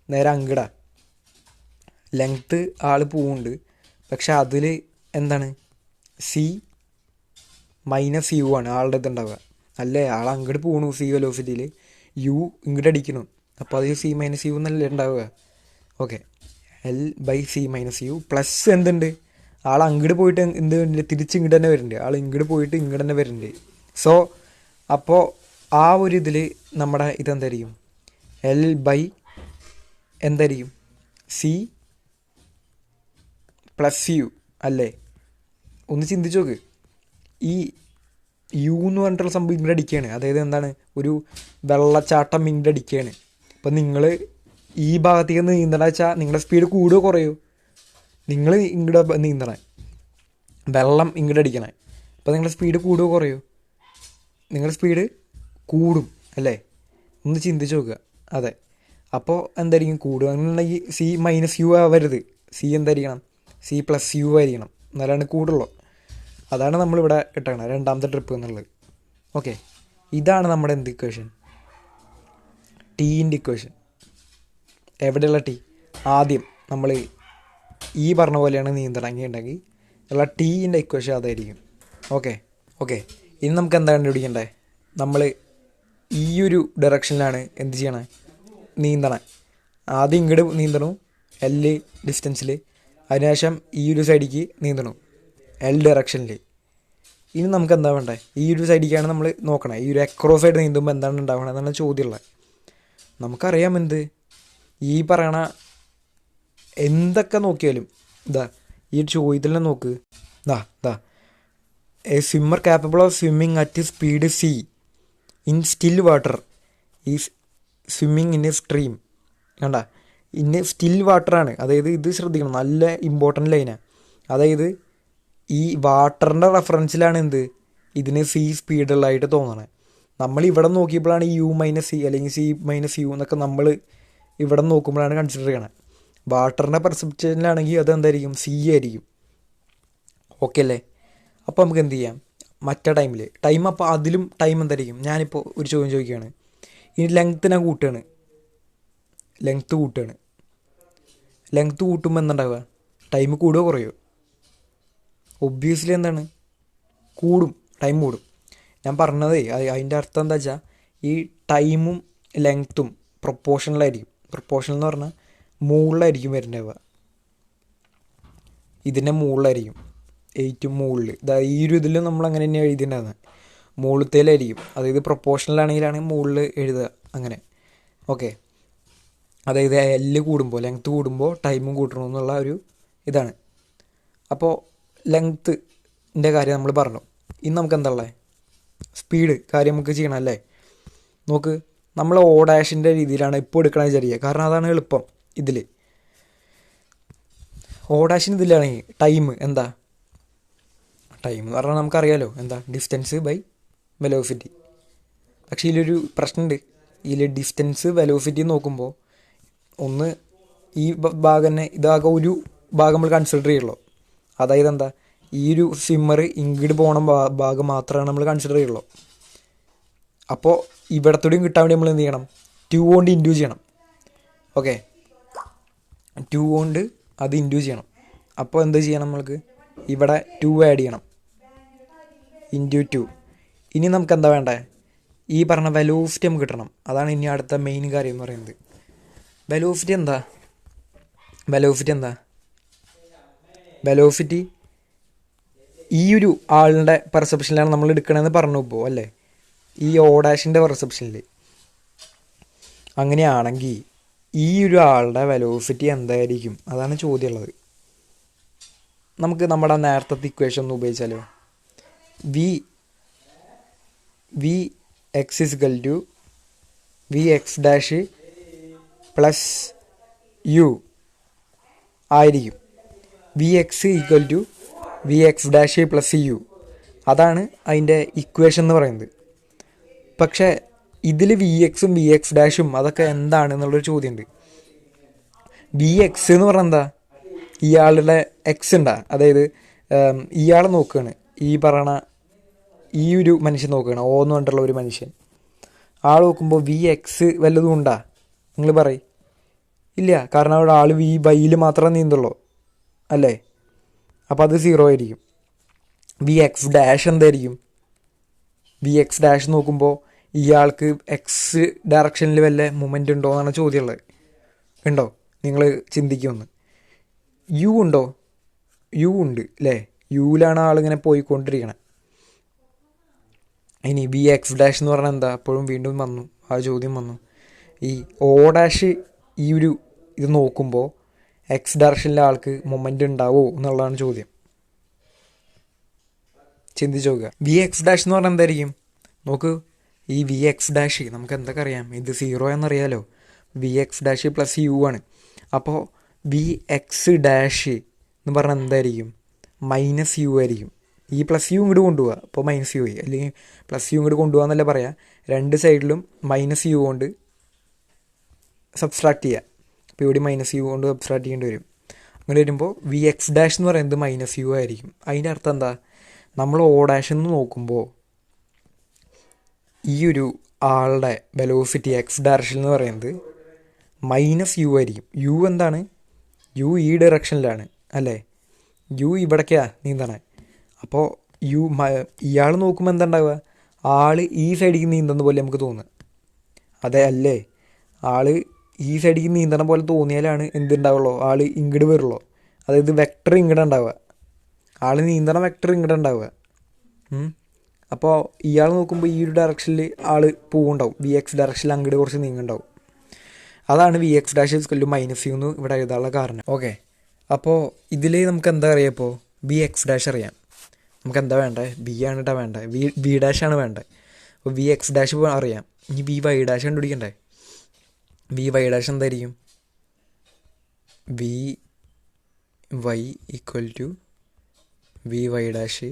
നേരെ അങ്ങടാ, ലെങ്ത്ത് ആൾ പോകുന്നുണ്ട്, പക്ഷെ അതിൽ എന്താണ് സി മൈനസ് യു ആണ് ആളുടെ ഇതുണ്ടാവുക, അല്ലേ? ആൾ അങ്ങോട്ട് പോകണു സി വെലോസിറ്റിയിൽ, യു ഇങ്ങോട്ട് അടിക്കണം, അപ്പോൾ അത് സി മൈനസ് യു എന്നല്ലേ ഉണ്ടാവുക. Okay, l by c minus u plus എന്തുണ്ട്, ആൾ അങ്ങോട്ട് പോയിട്ട് എന്ത് വരുന്നില്ല, തിരിച്ച് ഇങ്ങോട്ട് തന്നെ വരുന്നുണ്ട്, ആൾ ഇങ്ങോട്ട് പോയിട്ട് ഇങ്ങോട്ട് തന്നെ വരുന്നുണ്ട്. സോ അപ്പോൾ ആ ഒരു ഇതിൽ നമ്മുടെ ഇതെന്തായിരിക്കും, എൽ ബൈ എന്തായിരിക്കും, സി പ്ലസ് യു അല്ലേ? ഒന്ന് ചിന്തിച്ച് നോക്ക്. ഈ യു എന്ന് പറഞ്ഞിട്ടുള്ള സംഭവം ഇങ്ങോട്ട് അടിക്കുകയാണ്, അതായത് എന്താണ്, ഒരു വെള്ളച്ചാട്ടം ഇങ്ങോട്ട് അടിക്കുകയാണ്. അപ്പം നിങ്ങൾ ഈ ഭാഗത്തേക്ക് നീന്തണം വെച്ചാൽ നിങ്ങളുടെ സ്പീഡ് കൂടുകയോ കുറയോ, നിങ്ങൾ ഇങ്ങോട്ട് നീന്തണേ, വെള്ളം ഇങ്ങോട്ട് അടിക്കണേ, അപ്പോൾ നിങ്ങളുടെ സ്പീഡ് കൂടുകയോ കുറയോ, നിങ്ങളുടെ സ്പീഡ് കൂടും അല്ലേ? ഒന്ന് ചിന്തിച്ച് നോക്കുക. അതെ, അപ്പോൾ എന്തായിരിക്കും കൂടുക, അങ്ങനെയുണ്ടെങ്കിൽ സി മൈനസ് യു ആവരുത്, സി എന്തായിരിക്കണം, സി പ്ലസ് യു ആയിരിക്കണം, എന്നാലാണ് കൂടുള്ളൂ. അതാണ് നമ്മളിവിടെ ഇട്ടേക്കണം രണ്ടാമത്തെ ട്രിപ്പ് എന്നുള്ളത്. ഓക്കെ, ഇതാണ് നമ്മുടെ എന്ത് ഇക്വേഷൻ, ടീൻ്റെ ഇക്വേഷൻ. എവിടെയുള്ള ടി, ആദ്യം നമ്മൾ ഈ പറഞ്ഞ പോലെയാണ് നീന്തണമെങ്കിൽ ഉള്ള ടീൻ്റെ ഇക്വേഷൻ അതായിരിക്കും. ഓക്കെ, ഇനി നമുക്ക് എന്താണ് കണ്ടുപിടിക്കേണ്ടത്, നമ്മൾ ഈ ഒരു ഡയറക്ഷനിലാണ് എന്ത് ചെയ്യണേ, നീന്തണേ. ആദ്യം ഇങ്ങോട്ട് നീന്തണു എൽ ഡിസ്റ്റൻസിൽ, അതിനുശേഷം ഈ ഒരു സൈഡിലേക്ക് നീന്തണു എൽ ഡയറക്ഷനിൽ. ഇനി നമുക്ക് എന്താ വേണ്ടത്, ഈ ഒരു സൈഡിലേക്കാണ് നമ്മൾ നോക്കണേ, ഈ ഒരു അക്രോസ് ആയിട്ട് നീന്തുമ്പോൾ എന്താണ് ഉണ്ടാവണത് എന്നാണ് ചോദ്യമുള്ളത്. നമുക്കറിയാം എന്ത്, ഈ പറയണ എന്തൊക്കെ നോക്കിയാലും ഈ ചോദ്യത്തിൽ തന്നെ നോക്ക്, A swimmer capable of swimming at speed C in still water is swimming in A stream. കണ്ട, ഇന്ന് സ്റ്റിൽ വാട്ടറാണ്, അതായത് ഇത് ശ്രദ്ധിക്കണം, നല്ല ഇമ്പോർട്ടൻ്റ് ലൈനാണ്. അതായത് ഈ വാട്ടറിൻ്റെ റെഫറൻസിലാണ് ഇതിന് സി സ്പീഡുള്ളതായിട്ട് തോന്നണേ. നമ്മൾ ഇവിടെ നോക്കിയപ്പോഴാണ് യു മൈനസ് സി അല്ലെങ്കിൽ സി മൈനസ് യു എന്നൊക്കെ നമ്മൾ ഇവിടെ നോക്കുമ്പോഴാണ് കൺസിഡർ ചെയ്യണത്. വാട്ടറിൻ്റെ പെർസെപ്ഷനിലാണെങ്കിൽ അത് എന്തായിരിക്കും, സി ആയിരിക്കും. ഓക്കെ അല്ലേ? അപ്പോൾ നമുക്ക് എന്ത് ചെയ്യാം, മറ്റേ ടൈം അപ്പോൾ അതിലും ടൈം എന്തായിരിക്കും. ഞാനിപ്പോൾ ഒരു ചോദ്യം ചോദിക്കുകയാണ്, ഈ ലെങ്ത്ത് ഞാൻ കൂട്ടുകയാണ്, ലെങ്ത്ത് കൂട്ടുമ്പോൾ എന്തുണ്ടാവുക, ടൈം കൂടുകയോ കുറയോ? ഒബ്വിയസ്ലി എന്താണ്, കൂടും, ടൈം കൂടും. ഞാൻ പറഞ്ഞതേ അതിൻ്റെ അർത്ഥം എന്താ വെച്ചാൽ ഈ ടൈമും ലെങ്ത്തും പ്രൊപ്പോർഷണലായിരിക്കും. പ്രൊപ്പോർഷണൽ എന്ന് പറഞ്ഞാൽ മുകളിലായിരിക്കും വരുന്നുണ്ടാവുക, ഇതിൻ്റെ മുകളിലായിരിക്കും, ഏറ്റവും മുകളിൽ. ഈ ഒരു ഇതിൽ നമ്മൾ അങ്ങനെ തന്നെ എഴുതിയിട്ടുണ്ടാകുന്നത്, മുകളിലത്തേലായിരിക്കും. അതായത് പ്രൊപ്പോർഷണലാണെങ്കിലാണ് മുകളിൽ എഴുതുക, അങ്ങനെ. ഓക്കെ, അതായത് എല്ല് കൂടുമ്പോൾ ലെങ്ത്ത് കൂടുമ്പോൾ ടൈമും കൂട്ടണമെന്നുള്ള ഒരു ഇതാണ്. അപ്പോൾ ലെങ്ത്തിൻ്റെ കാര്യം നമ്മൾ പറഞ്ഞു. ഇന്ന് നമുക്ക് എന്താ ഉള്ളത്? സ്പീഡ് കാര്യം നമുക്ക് ചെയ്യണം അല്ലേ? നോക്ക്, നമ്മൾ ഓഡാഷിൻ്റെ രീതിയിലാണ് ഇപ്പോൾ എടുക്കണത് വിചാരിക്കുക, കാരണം അതാണ് എളുപ്പം. ഇതിൽ ഓഡാഷിന് ഇതിലാണെങ്കിൽ ടൈം എന്താ? ടൈം എന്ന് പറഞ്ഞാൽ നമുക്കറിയാലോ എന്താ, ഡിസ്റ്റൻസ് ബൈ വെലോസിറ്റി. പക്ഷേ ഇതിലൊരു പ്രശ്നമുണ്ട്. ഇതിൽ ഡിസ്റ്റൻസ് വെലോസിറ്റി നോക്കുമ്പോൾ ഒന്ന് ഈ ഭാഗം തന്നെ ഇതാകെ ഒരു ഭാഗം നമ്മൾ കൺസിഡർ ചെയ്യുള്ളൂ. അതായത് എന്താ, ഈ ഒരു സ്വിമ്മർ ഇങ്ങോട്ട് പോകണ ഭാഗം മാത്രമാണ് നമ്മൾ കൺസിഡർ ചെയ്യുള്ളൂ. അപ്പോൾ ഇവിടത്തോടെയും കിട്ടാൻ വേണ്ടി നമ്മൾ എന്ത് ചെയ്യണം? 2 കൊണ്ട് ഇൻഡ്യൂ ചെയ്യണം. ഓക്കെ, 2 കൊണ്ട് അത് ഇൻഡ്യൂ ചെയ്യണം. അപ്പോൾ എന്ത് ചെയ്യണം? നമ്മൾക്ക് ഇവിടെ 2 ആഡ് ചെയ്യണം, ഇൻഡ്യൂ 2. ഇനി നമുക്ക് എന്താ വേണ്ടേ? ഈ പറഞ്ഞ വെലോസിറ്റി നമുക്ക് കിട്ടണം. അതാണ് ഇനി അടുത്ത മെയിൻ കാര്യം എന്ന് പറയുന്നത്. വെലോസിറ്റി എന്താ? വെലോസിറ്റി ഈ ഒരു ആളിൻ്റെ പെർസെപ്ഷനിലാണ് നമ്മൾ എടുക്കണമെന്ന് പറഞ്ഞു ഇപ്പോൾ അല്ലേ? ഈ ഓഡാഷിൻ്റെ പെർസെപ്ഷനിൽ. അങ്ങനെയാണെങ്കിൽ ഈ ഒരു ആളുടെ വെലോസിറ്റി എന്തായിരിക്കും? അതാണ് ചോദ്യമുള്ളത്. നമുക്ക് നമ്മുടെ നേരത്തെ ഇക്വേഷൻ ഒന്ന് ഉപയോഗിച്ചാലോ? V x is equal to v x dash plus u ആയിരിക്കും. V x equal to v x dash plus u. അതാണ് അതിൻ്റെ ഇക്വേഷൻ എന്ന് പറയുന്നത്. പക്ഷേ ഇതിൽ വി എക്സും വി എക്സ് ഡാഷും അതൊക്കെ എന്താണ് എന്നുള്ളൊരു ചോദ്യമുണ്ട്. വി എക്സ് എന്ന് പറഞ്ഞാൽ എന്താ? ഇയാളുടെ എക്സ് ഉണ്ടാ, അതായത് ഇയാൾ നോക്കുകയാണ്, ഈ പറയണ ഈ ഒരു മനുഷ്യൻ നോക്കുകയാണ്, ഓ എന്ന് പറഞ്ഞിട്ടുള്ള ഒരു മനുഷ്യൻ. ആൾ നോക്കുമ്പോൾ വി എക്സ് വല്ലതും ഉണ്ടാ? നിങ്ങൾ പറയും ഇല്ല, കാരണം അവിടെ ആൾ വി വൈയിൽ മാത്രമേ നീന്തുള്ളൂ അല്ലേ? അപ്പോൾ അത് 0 ആയിരിക്കും. വി എക്സ് ഡാഷ് എന്തായിരിക്കും? വി എക്സ് ഡാഷ് നോക്കുമ്പോൾ ഇയാൾക്ക് എക്സ് ഡയറക്ഷനിൽ വല്ല മൂമെൻ്റ് ഉണ്ടോ എന്നാണ് ചോദ്യമുള്ളത്. ഉണ്ടോ? നിങ്ങൾ ചിന്തിക്കുമെന്ന്. യു ഉണ്ടോ? യു ഉണ്ട് അല്ലേ? യുവിലാണ് ആളിങ്ങനെ പോയിക്കൊണ്ടിരിക്കണത്. ഇനി വി എക്സ് ഡാഷ് എന്ന് പറഞ്ഞാൽ എന്താ? അപ്പോഴും വീണ്ടും വന്നു ആ ചോദ്യം വന്നു. ഈ ഓ ഡാഷ് ഈ ഒരു ഇത് നോക്കുമ്പോൾ എക്സ് ഡയറക്ഷനിലെ ആൾക്ക് മൊമെൻ്റ് ഉണ്ടാവോ എന്നുള്ളതാണ് ചോദ്യം. ചിന്തിച്ച് നോക്കുക. വി എക്സ് ഡാഷ് എന്ന് പറഞ്ഞാൽ എന്തായിരിക്കും? നോക്ക്, ഈ വി എക്സ് ഡാഷ് നമുക്ക് എന്തൊക്കെ അറിയാം? ഇത് 0 എന്നറിയാലോ. V x dash plus u ആണ്. അപ്പോൾ വി എക്സ് ഡാഷ് എന്ന് പറഞ്ഞാൽ എന്തായിരിക്കും? മൈനസ് യു ആയിരിക്കും. ഈ പ്ലസ് യു ഇങ്ങോട്ട് കൊണ്ടുപോവുക, അപ്പോൾ മൈനസ് യു ആയി. അല്ലെങ്കിൽ പ്ലസ് യു ഇങ്ങോട്ട് കൊണ്ടുപോകാൻ എന്നല്ല പറയാം, രണ്ട് സൈഡിലും മൈനസ് യു കൊണ്ട് സബ്സ്ട്രാക്ട് ചെയ്യുക. അപ്പോൾ ഇവിടെ മൈനസ് യു കൊണ്ട് സബ്സ്ട്രാക്ട് ചെയ്യേണ്ടി വരും. അങ്ങനെ വരുമ്പോൾ വി എക്സ് ഡാഷ് എന്ന് പറയുന്നത് മൈനസ് യു ആയിരിക്കും. അതിൻ്റെ അർത്ഥം എന്താ? നമ്മൾ ഓ ഡാഷ് എന്ന് നോക്കുമ്പോൾ ഈ ഒരു ആളുടെ വെലോസിറ്റി എക്സ് ഡയറക്ഷൻ എന്ന് പറയുന്നത് മൈനസ് യു ആയിരിക്കും. യു എന്താണ്? യു ഈ ഡയറക്ഷനിലാണ് അല്ലേ? യു ഇവിടേക്കാ നീന്തണേ. അപ്പോൾ ഇയാൾ നോക്കുമ്പോൾ എന്താ ഉണ്ടാവുക? ആൾ ഈ സൈഡിലേക്ക് നീന്തുന്ന പോലെ നമുക്ക് തോന്നുക. അതെ അല്ലേ? ആൾ ഈ സൈഡിലേക്ക് നീന്തണ പോലെ തോന്നിയാലാണ് എന്തുണ്ടാവുള്ളൂ? ആൾ ഇങ്ങോട്ട് വരുള്ളൂ. അതായത് വെക്ടർ ഇങ്ങോട്ട് ഉണ്ടാവുക, ആൾ നീന്തണ വെക്ടർ ഇങ്ങോട്ട് ഉണ്ടാവുക. അപ്പോൾ ഇയാൾ നോക്കുമ്പോൾ ഈ ഒരു ഡയറക്ഷനിൽ ആൾ പോവുണ്ടാവും, വി എക്സ് ഡയറക്ഷനിൽ അങ്ങോട്ട് കുറച്ച് നീങ്ങുണ്ടാവും. അതാണ് v x dash is equal to minus u എന്ന് ഇവിടെ എഴുതാനുള്ള കാരണം. ഓക്കെ, അപ്പോൾ ഇതിൽ നമുക്ക് എന്താ അറിയാം? ഇപ്പോൾ വി എക്സ് ഡാഷ് അറിയാം. നമുക്ക് എന്താ വേണ്ടത്? വി ആണ് കേട്ടോ വേണ്ടത്, വി ഡാഷാണ് വേണ്ടത്. അപ്പോൾ വി എക്സ് ഡാഷ് അറിയാം. ഇനി വി വൈ ഡാഷ് കണ്ടുപിടിക്കണ്ടേ? വി വൈ ഡാഷ് എന്തായിരിക്കും? V y equal to v y dash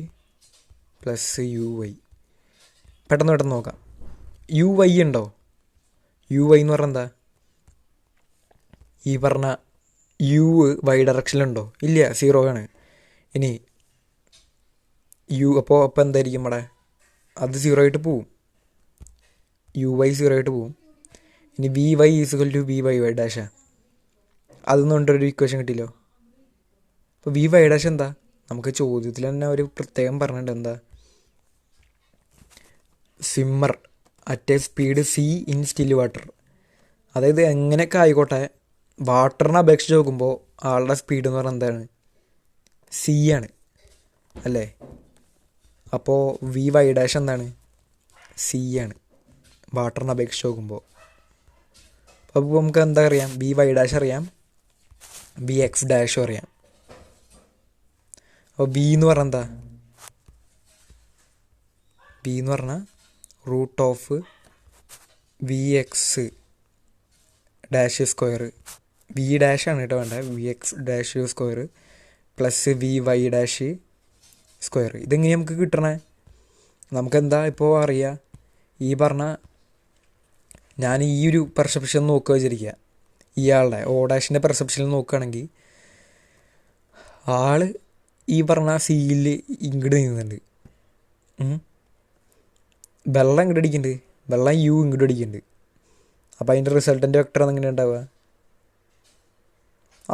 plus u y. പെട്ടെന്ന് നോക്കാം. യു വൈ ഉണ്ടോ? യു വൈ എന്ന് പറഞ്ഞാൽ എന്താ? ഈ പറഞ്ഞ യു വൈ ഡയറക്ഷനിലുണ്ടോ? ഇല്ല, 0 ആണ്. ഇനി യു അപ്പോൾ എന്തായിരിക്കും ഇവിടെ? അത് 0 ആയിട്ട് പോവും. യു വൈ 0 ആയിട്ട് പോവും. ഇനി v y equal to v y y ഡാഷാ. അതൊന്നും കൊണ്ടൊരു ഇക്വേഷൻ കിട്ടിയല്ലോ. അപ്പോൾ വി വൈ ഡാഷ് എന്താ? നമുക്ക് ചോദ്യത്തിൽ തന്നെ ഒരു പ്രത്യേകം പറഞ്ഞിട്ടുണ്ട്. എന്താ? Swimmer at a speed C in still water. അതായത് എങ്ങനെയൊക്കെ ആയിക്കോട്ടെ, വാട്ടറിനെ അപേക്ഷിച്ച് നോക്കുമ്പോൾ ആളുടെ സ്പീഡ് എന്ന് പറഞ്ഞാൽ എന്താണ്? സി ആണ് അല്ലേ? അപ്പോൾ വി വൈ ഡാഷ് എന്താണ്? സി ആണ് വാട്ടറിനെ അപേക്ഷിച്ച് നോക്കുമ്പോൾ. അപ്പോൾ നമുക്ക് എന്താ അറിയാം, ബി വൈ ഡാഷ് അറിയാം, ബി എക്സ് ഡാഷും അറിയാം. അപ്പോൾ ബി എന്ന് പറഞ്ഞാൽ എന്താ, ബി എന്ന് പറഞ്ഞാൽ root of v x dash square, v ഡാഷാണ് കേട്ടോ വേണ്ടത്, v x dash square plus v y dash square. ഇതെങ്ങനെ നമുക്ക് കിട്ടണേ, നമുക്കെന്താ ഇപ്പോൾ അറിയാം, ഈ പറഞ്ഞ ഞാൻ ഈ ഒരു പെർസെപ്ഷൻ നോക്കുക വെച്ചിരിക്കുക, ഇയാളുടെ ഓ ഡാഷിൻ്റെ പെർസെപ്ഷനിൽ നോക്കുകയാണെങ്കിൽ ആള് ഈ പറഞ്ഞ സിയിൽ ഇങ്ങോട്ട് നീങ്ങുന്നുണ്ട്, വെള്ളം ഇങ്ങോട്ട് അടിക്കുന്നുണ്ട്, വെള്ളം യു ഇങ്ങോട്ട് അടിക്കുന്നുണ്ട്. അപ്പോൾ അതിൻ്റെ റിസൾട്ടൻ്റെ വെക്ടർ എങ്ങനെ ഉണ്ടാവുക,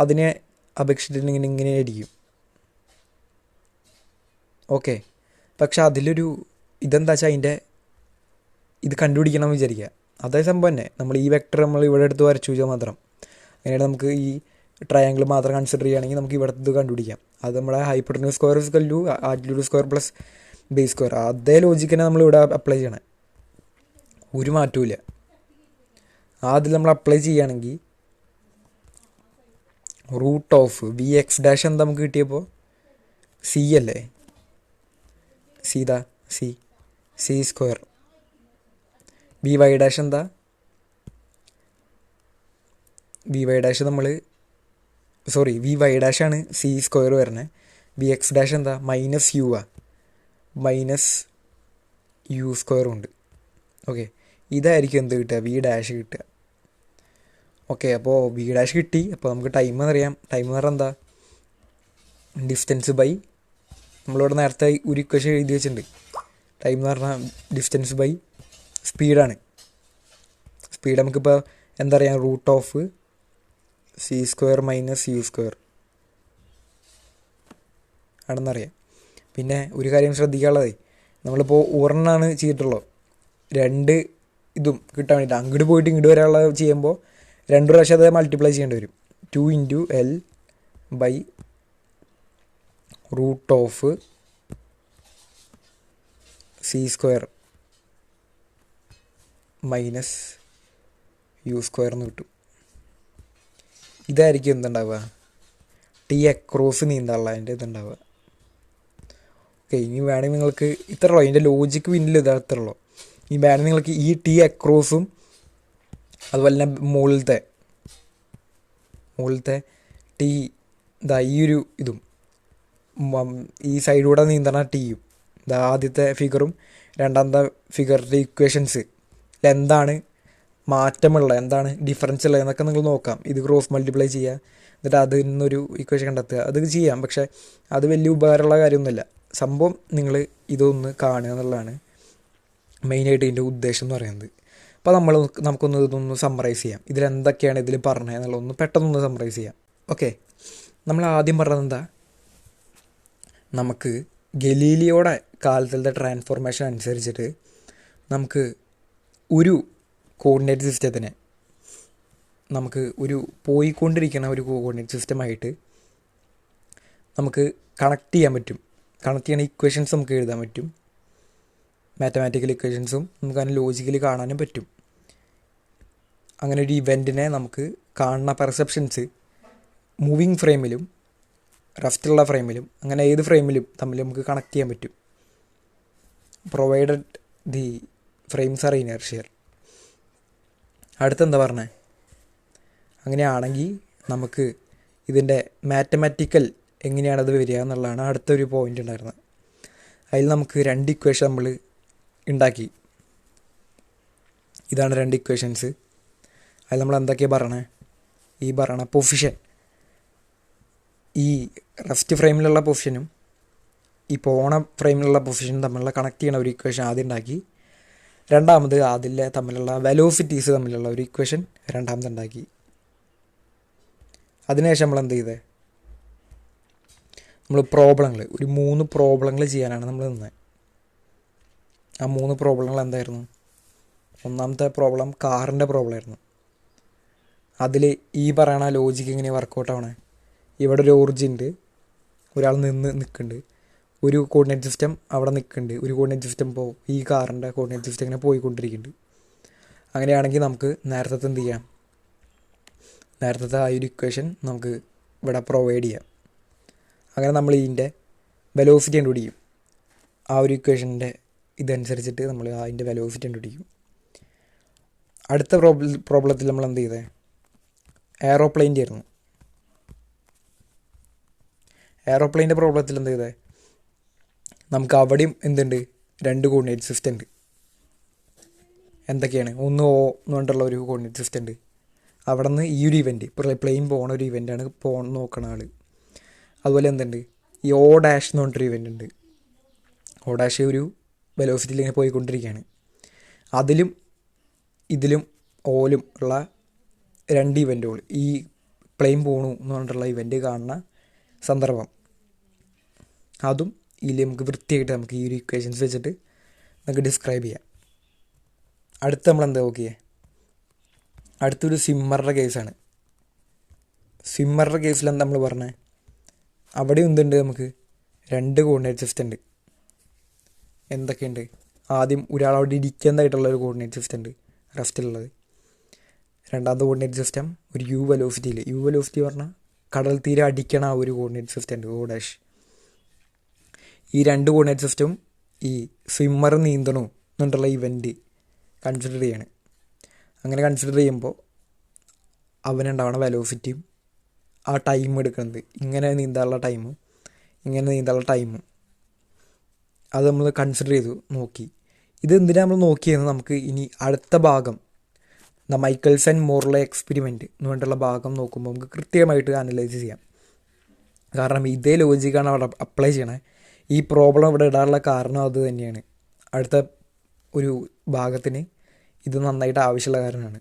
അതിനെ അപേക്ഷിച്ചിട്ട് ഇങ്ങനെ ആയിരിക്കും. ഓക്കെ, പക്ഷെ അതിലൊരു ഇതെന്താ വെച്ചാൽ അതിൻ്റെ ഇത് കണ്ടുപിടിക്കണം എന്ന് വിചാരിക്കുക. അതേ സംഭവം തന്നെ, നമ്മൾ ഈ വെക്ടർ നമ്മൾ ഇവിടെ എടുത്ത് വരച്ചു വെച്ചാൽ മാത്രം, അങ്ങനെയാണ് നമുക്ക് ഈ ട്രയാങ്കിൾ മാത്രം കൺസിഡർ ചെയ്യുകയാണെങ്കിൽ നമുക്ക് ഇവിടെ ഇത് കണ്ടുപിടിക്കാം. അത് നമ്മുടെ hypotenuse square is equal to altitude square plus base square, അതേ ലോജിക്ക് തന്നെ നമ്മൾ ഇവിടെ അപ്ലൈ ചെയ്യണം, ഒരു മാറ്റവും ഇല്ല. അതിൽ നമ്മൾ അപ്ലൈ ചെയ്യുകയാണെങ്കിൽ root of v x dash എന്താ നമുക്ക് കിട്ടിയപ്പോൾ, സി അല്ലേ, c square. V y dash എന്താ, v y dash v y ഡാഷാണ് സി സ്ക്വയർ വരുന്നത്. വി എക്സ് ഡാഷ് എന്താ, മൈനസ് യു മൈനസ് യു സ്ക്വയറും ഉണ്ട്. ഓക്കെ, ഇതായിരിക്കും എന്ത് കിട്ടുക, വി ഡാഷ് കിട്ടുക. ഓക്കെ, അപ്പോൾ വി ഡാഷ് കിട്ടി. അപ്പോൾ നമുക്ക് ടൈം എന്നറിയാം, ടൈം എന്ന് പറഞ്ഞാൽ എന്താ, ഡിസ്റ്റൻസ് ബൈ, നമ്മളിവിടെ നേരത്തെ ഒരു ഇക്വേഷൻ എഴുതി വെച്ചിട്ടുണ്ട്. ടൈം എന്ന് പറഞ്ഞാൽ ഡിസ്റ്റൻസ് ബൈ സ്പീഡാണ്. സ്പീഡ് നമുക്കിപ്പോൾ എന്താ പറയുക, root of c square minus u square ആണെന്നറിയാം. പിന്നെ ഒരു കാര്യം ശ്രദ്ധിക്കാനുള്ളത്, നമ്മളിപ്പോൾ ഒരെണ്ണമാണ് ചെയ്തിട്ടുള്ളൂ, രണ്ട് ഇതും കിട്ടാൻ വേണ്ടിയിട്ട് അങ്ങോട്ട് പോയിട്ട് ഇങ്ങോട്ട് വരാനുള്ള ചെയ്യുമ്പോൾ 2 പ്രാവശ്യം അത് മൾട്ടിപ്ലൈ ചെയ്യേണ്ടി വരും. 2 × L by root of c square minus u square എന്ന് കിട്ടും. ഇതായിരിക്കും എന്തുണ്ടാവുക, ടി അക്രോസ് നീന്താനുള്ള അതിൻ്റെ ഇതുണ്ടാവുക. ഓക്കെ, ഇനി വേണമെങ്കിൽ നിങ്ങൾക്ക് ഇത്ര ഉള്ളൂ, അതിൻ്റെ ലോജിക്ക് പിന്നിൽ ഇതാ ഇത്ര ഉള്ളൂ. ഈ വേണമെങ്കിൽ നിങ്ങൾക്ക് ഈ ടി അക്രോസും അതുപോലെ തന്നെ മുകളിലത്തെ ടി ഇതാ ഈ ഒരു ഇതും ഈ സൈഡിലൂടെ നീന്തണ ടിയും, ഇതാ ആദ്യത്തെ ഫിഗറും രണ്ടാമത്തെ ഫിഗറിൻ്റെ ഇക്വേഷൻസ് എന്താണ് മാറ്റമുള്ളത്, എന്താണ് ഡിഫറൻസ് ഉള്ളത് എന്നൊക്കെ നിങ്ങൾ നോക്കാം. ഇത് ക്രോസ് മൾട്ടിപ്ലൈ ചെയ്യുക, എന്നിട്ട് അതിൽ നിന്നൊരു ഇക്വേഷൻ കണ്ടെത്തുക, അത് ചെയ്യാം. പക്ഷേ അത് വലിയ ഉപകാരമുള്ള കാര്യമൊന്നുമില്ല. സംഭവം നിങ്ങൾ ഇതൊന്ന് കാണുക എന്നുള്ളതാണ് മെയിനായിട്ട് ഇതിൻ്റെ ഉദ്ദേശം എന്ന് പറയുന്നത്. അപ്പോൾ നമുക്കൊന്ന് ഇതൊന്ന് സമ്മറൈസ് ചെയ്യാം, ഇതിലെന്തൊക്കെയാണ് ഇതിൽ പറഞ്ഞത് എന്നുള്ളതൊന്ന് പെട്ടെന്നൊന്ന് സമ്മറൈസ് ചെയ്യാം. ഓക്കെ, നമ്മൾ ആദ്യം പറഞ്ഞത് എന്താ, നമുക്ക് ഗലീലിയോയുടെ കാലത്തിലത്തെ ട്രാൻസ്ഫോർമേഷൻ അനുസരിച്ചിട്ട് നമുക്ക് ഒരു കോർഡിനേറ്റ് സിസ്റ്റത്തിനെ നമുക്ക് ഒരു പോയിക്കൊണ്ടിരിക്കുന്ന ഒരു കോർഡിനേറ്റ് സിസ്റ്റമായിട്ട് നമുക്ക് കണക്ട് ചെയ്യാൻ പറ്റും. കണക്ട് ചെയ്യുന്ന ഇക്വേഷൻസ് നമുക്ക് എഴുതാൻ പറ്റും, മാത്തമാറ്റിക്കൽ ഇക്വേഷൻസും നമുക്ക് അതിന് ലോജിക്കലി കാണാനും പറ്റും. അങ്ങനെ ഒരു ഇവൻറ്റിനെ നമുക്ക് കാണുന്ന പെർസെപ്ഷൻസ് മൂവിങ് ഫ്രെയിമിലും റഫ്റ്റുള്ള ഫ്രെയിമിലും അങ്ങനെ ഏത് ഫ്രെയിമിലും തമ്മിൽ നമുക്ക് കണക്ട് ചെയ്യാൻ പറ്റും, provided the frames are inertial. അടുത്തെന്താ പറഞ്ഞത്, അങ്ങനെയാണെങ്കിൽ നമുക്ക് ഇതിൻ്റെ മാത്തമാറ്റിക്കൽ എങ്ങനെയാണത് വരിക എന്നുള്ളതാണ് അടുത്തൊരു പോയിൻ്റ് ഉണ്ടായിരുന്നത്. അതിൽ നമുക്ക് 2 ഇക്വേഷൻ നമ്മൾ ഉണ്ടാക്കി. ഇതാണ് 2 ഇക്വേഷൻസ്. അതിൽ നമ്മൾ എന്തൊക്കെയാണ് പറയണേ, ഈ പറയണ പൊസിഷൻ, ഈ റെസ്റ്റ് ഫ്രെയിമിലുള്ള പൊസിഷനും ഈ പോണ ഫ്രെയിമിലുള്ള പൊസിഷനും തമ്മിലുള്ള കണക്ട് ചെയ്യണ ഒരു ഇക്വേഷൻ ആദ്യം ഉണ്ടാക്കി. രണ്ടാമത് അതിലെ തമ്മിലുള്ള വെലോസിറ്റീസ് തമ്മിലുള്ള ഒരു ഇക്വേഷൻ രണ്ടാമത് ഉണ്ടാക്കി. അതിനുശേഷം നമ്മൾ എന്ത് ചെയ്തത്, നമ്മൾ പ്രോബ്ലങ്ങൾ ഒരു 3 പ്രോബ്ലങ്ങൾ ചെയ്യാനാണ് നമ്മൾ നിന്നത്. ആ 3 പ്രോബ്ലങ്ങൾ എന്തായിരുന്നു, ഒന്നാമത്തെ പ്രോബ്ലം കാറിൻ്റെ പ്രോബ്ലം ആയിരുന്നു. അതിൽ ഈ പറയണ ലോജിക്ക് എങ്ങനെ വർക്കൗട്ട് ആവണേ, ഇവിടെ ഒരു ഒറിജിൻ ഉണ്ട്, ഒരാൾ നിൽക്കുന്നുണ്ട്, ഒരു കോർഡിനേറ്റ് സിസ്റ്റം അവിടെ നിൽക്കുന്നുണ്ട്, ഒരു കോർഡിനേറ്റ് സിസ്റ്റം ഈ കാറിൻ്റെ കോർഡിനേറ്റ് സിസ്റ്റം ഇങ്ങനെ പോയിക്കൊണ്ടിരിക്കുന്നുണ്ട്. അങ്ങനെയാണെങ്കിൽ നമുക്ക് നേരത്തെ എന്ത് ചെയ്യാം, നേരത്തെ ആ ഒരു ഇക്വേഷൻ നമുക്ക് ഇവിടെ പ്രൊവൈഡ് ചെയ്യാം. അങ്ങനെ നമ്മൾ ഇതിൻ്റെ വെലോസിറ്റി കണ്ടുപിടിക്കും. ആ ഒരു ഇക്വേഷൻ്റെ ഇതനുസരിച്ചിട്ട് നമ്മൾ അതിൻ്റെ വെലോസിറ്റി കണ്ടുപിടിക്കും. അടുത്ത പ്രോബ്ലത്തിൽ നമ്മൾ എന്ത് ചെയ്തേ, എയറോപ്ലെയിൻ്റെ ആയിരുന്നു. എയറോപ്ലെയിൻ്റെ പ്രോബ്ലത്തിൽ എന്ത് ചെയ്തേ, നമുക്ക് അവിടെയും എന്തുണ്ട്, 2 കോർഡിനേറ്റ് സിസ്റ്റം ഉണ്ട്. എന്തൊക്കെയാണ്, ഒന്ന് ഓ എന്ന് പറഞ്ഞിട്ടുള്ള ഒരു കോർഡിനേറ്റ് സിസ്റ്റം ഉണ്ട്. അവിടെ നിന്ന് ഈ ഒരു ഇവൻറ്റ്, പ്ലെയിൻ പോണ ഒരു ഇവൻ്റാണ് നോക്കണ ആൾ. അതുപോലെ എന്തുണ്ട്, ഈ ഓ ഡാഷ് എന്ന് പറഞ്ഞിട്ടൊരു ഇവൻ്റ് ഉണ്ട്. ഓ ഡാഷ് ഒരു വെലോസിറ്റിയിൽ ഇങ്ങനെ പോയിക്കൊണ്ടിരിക്കുകയാണ്. അതിലും ഇതിലും ഓലും ഉള്ള 2 ഇവൻറ്റുകൾ, ഈ പ്ലെയിൻ പോണു എന്ന് പറഞ്ഞിട്ടുള്ള ഇവൻ്റ് കാണുന്ന സന്ദർഭം, അതും ഇതിൽ നമുക്ക് വൃത്തിയായിട്ട് നമുക്ക് ഈ ഒരു ഇക്വേഷൻസ് വെച്ചിട്ട് നമുക്ക് ഡിസ്ക്രൈബ് ചെയ്യാം. അടുത്ത് നമ്മൾ എന്താ നോക്കിയേ, അടുത്തൊരു സ്വിമ്മറുടെ കേസാണ്. സ്വിമ്മറുടെ കേസിൽ എന്താ നമ്മൾ പറഞ്ഞത്, അവിടെ എന്തുണ്ട്, നമുക്ക് 2 കോർഡിനേറ്റ് സിസ്റ്റം ഉണ്ട്. എന്തൊക്കെയുണ്ട്, ആദ്യം ഒരാളവിടെ ഇരിക്കുന്നതായിട്ടുള്ള ഒരു കോർഡിനേറ്റ് സിസ്റ്റം ഉണ്ട് റെസ്റ്റിലുള്ളത്. രണ്ടാമത്തെ കോർഡിനേറ്റ് സിസ്റ്റം ഒരു യു വെലോസിറ്റി പറഞ്ഞാൽ കടൽ തീരെ അടിക്കണ ആ ഒരു കോർഡിനേറ്റ് സിസ്റ്റം ഉണ്ട്, ഓ ഡാഷ്. ഈ 2 കോർഡിനേറ്റ് സിസ്റ്റം ഈ സ്വിമ്മർ നീന്തണു എന്നിട്ടുള്ള ഇവൻറ്റ് കൺസിഡർ ചെയ്യാണ്. അങ്ങനെ കൺസിഡർ ചെയ്യുമ്പോൾ അവനുണ്ടാവണ വെലോസിറ്റിയും ആ ടൈം എടുക്കുന്നത്, ഇങ്ങനെ നീന്താനുള്ള ടൈമും ഇങ്ങനെ നീന്താനുള്ള ടൈമും അത് നമ്മൾ കൺസിഡർ ചെയ്തു നോക്കി. ഇത് എന്തിനാണ് നമ്മൾ നോക്കിയെന്ന് നമുക്ക് ഇനി അടുത്ത ഭാഗം, മൈക്കൽസൺ മോർലെ എക്സ്പെരിമെൻറ്റ് എന്ന് പറഞ്ഞിട്ടുള്ള ഭാഗം നോക്കുമ്പോൾ നമുക്ക് കൃത്യമായിട്ട് അനലൈസ് ചെയ്യാം. കാരണം ഇതേ ലോജിക്കാണ് അവിടെ അപ്ലൈ ചെയ്യണേ. ഈ പ്രോബ്ലം ഇവിടെ ഇടാനുള്ള കാരണം അത് തന്നെയാണ്. അടുത്ത ഒരു ഭാഗത്തിന് ഇത് നന്നായിട്ട് ആവശ്യമുള്ള കാരണമാണ്.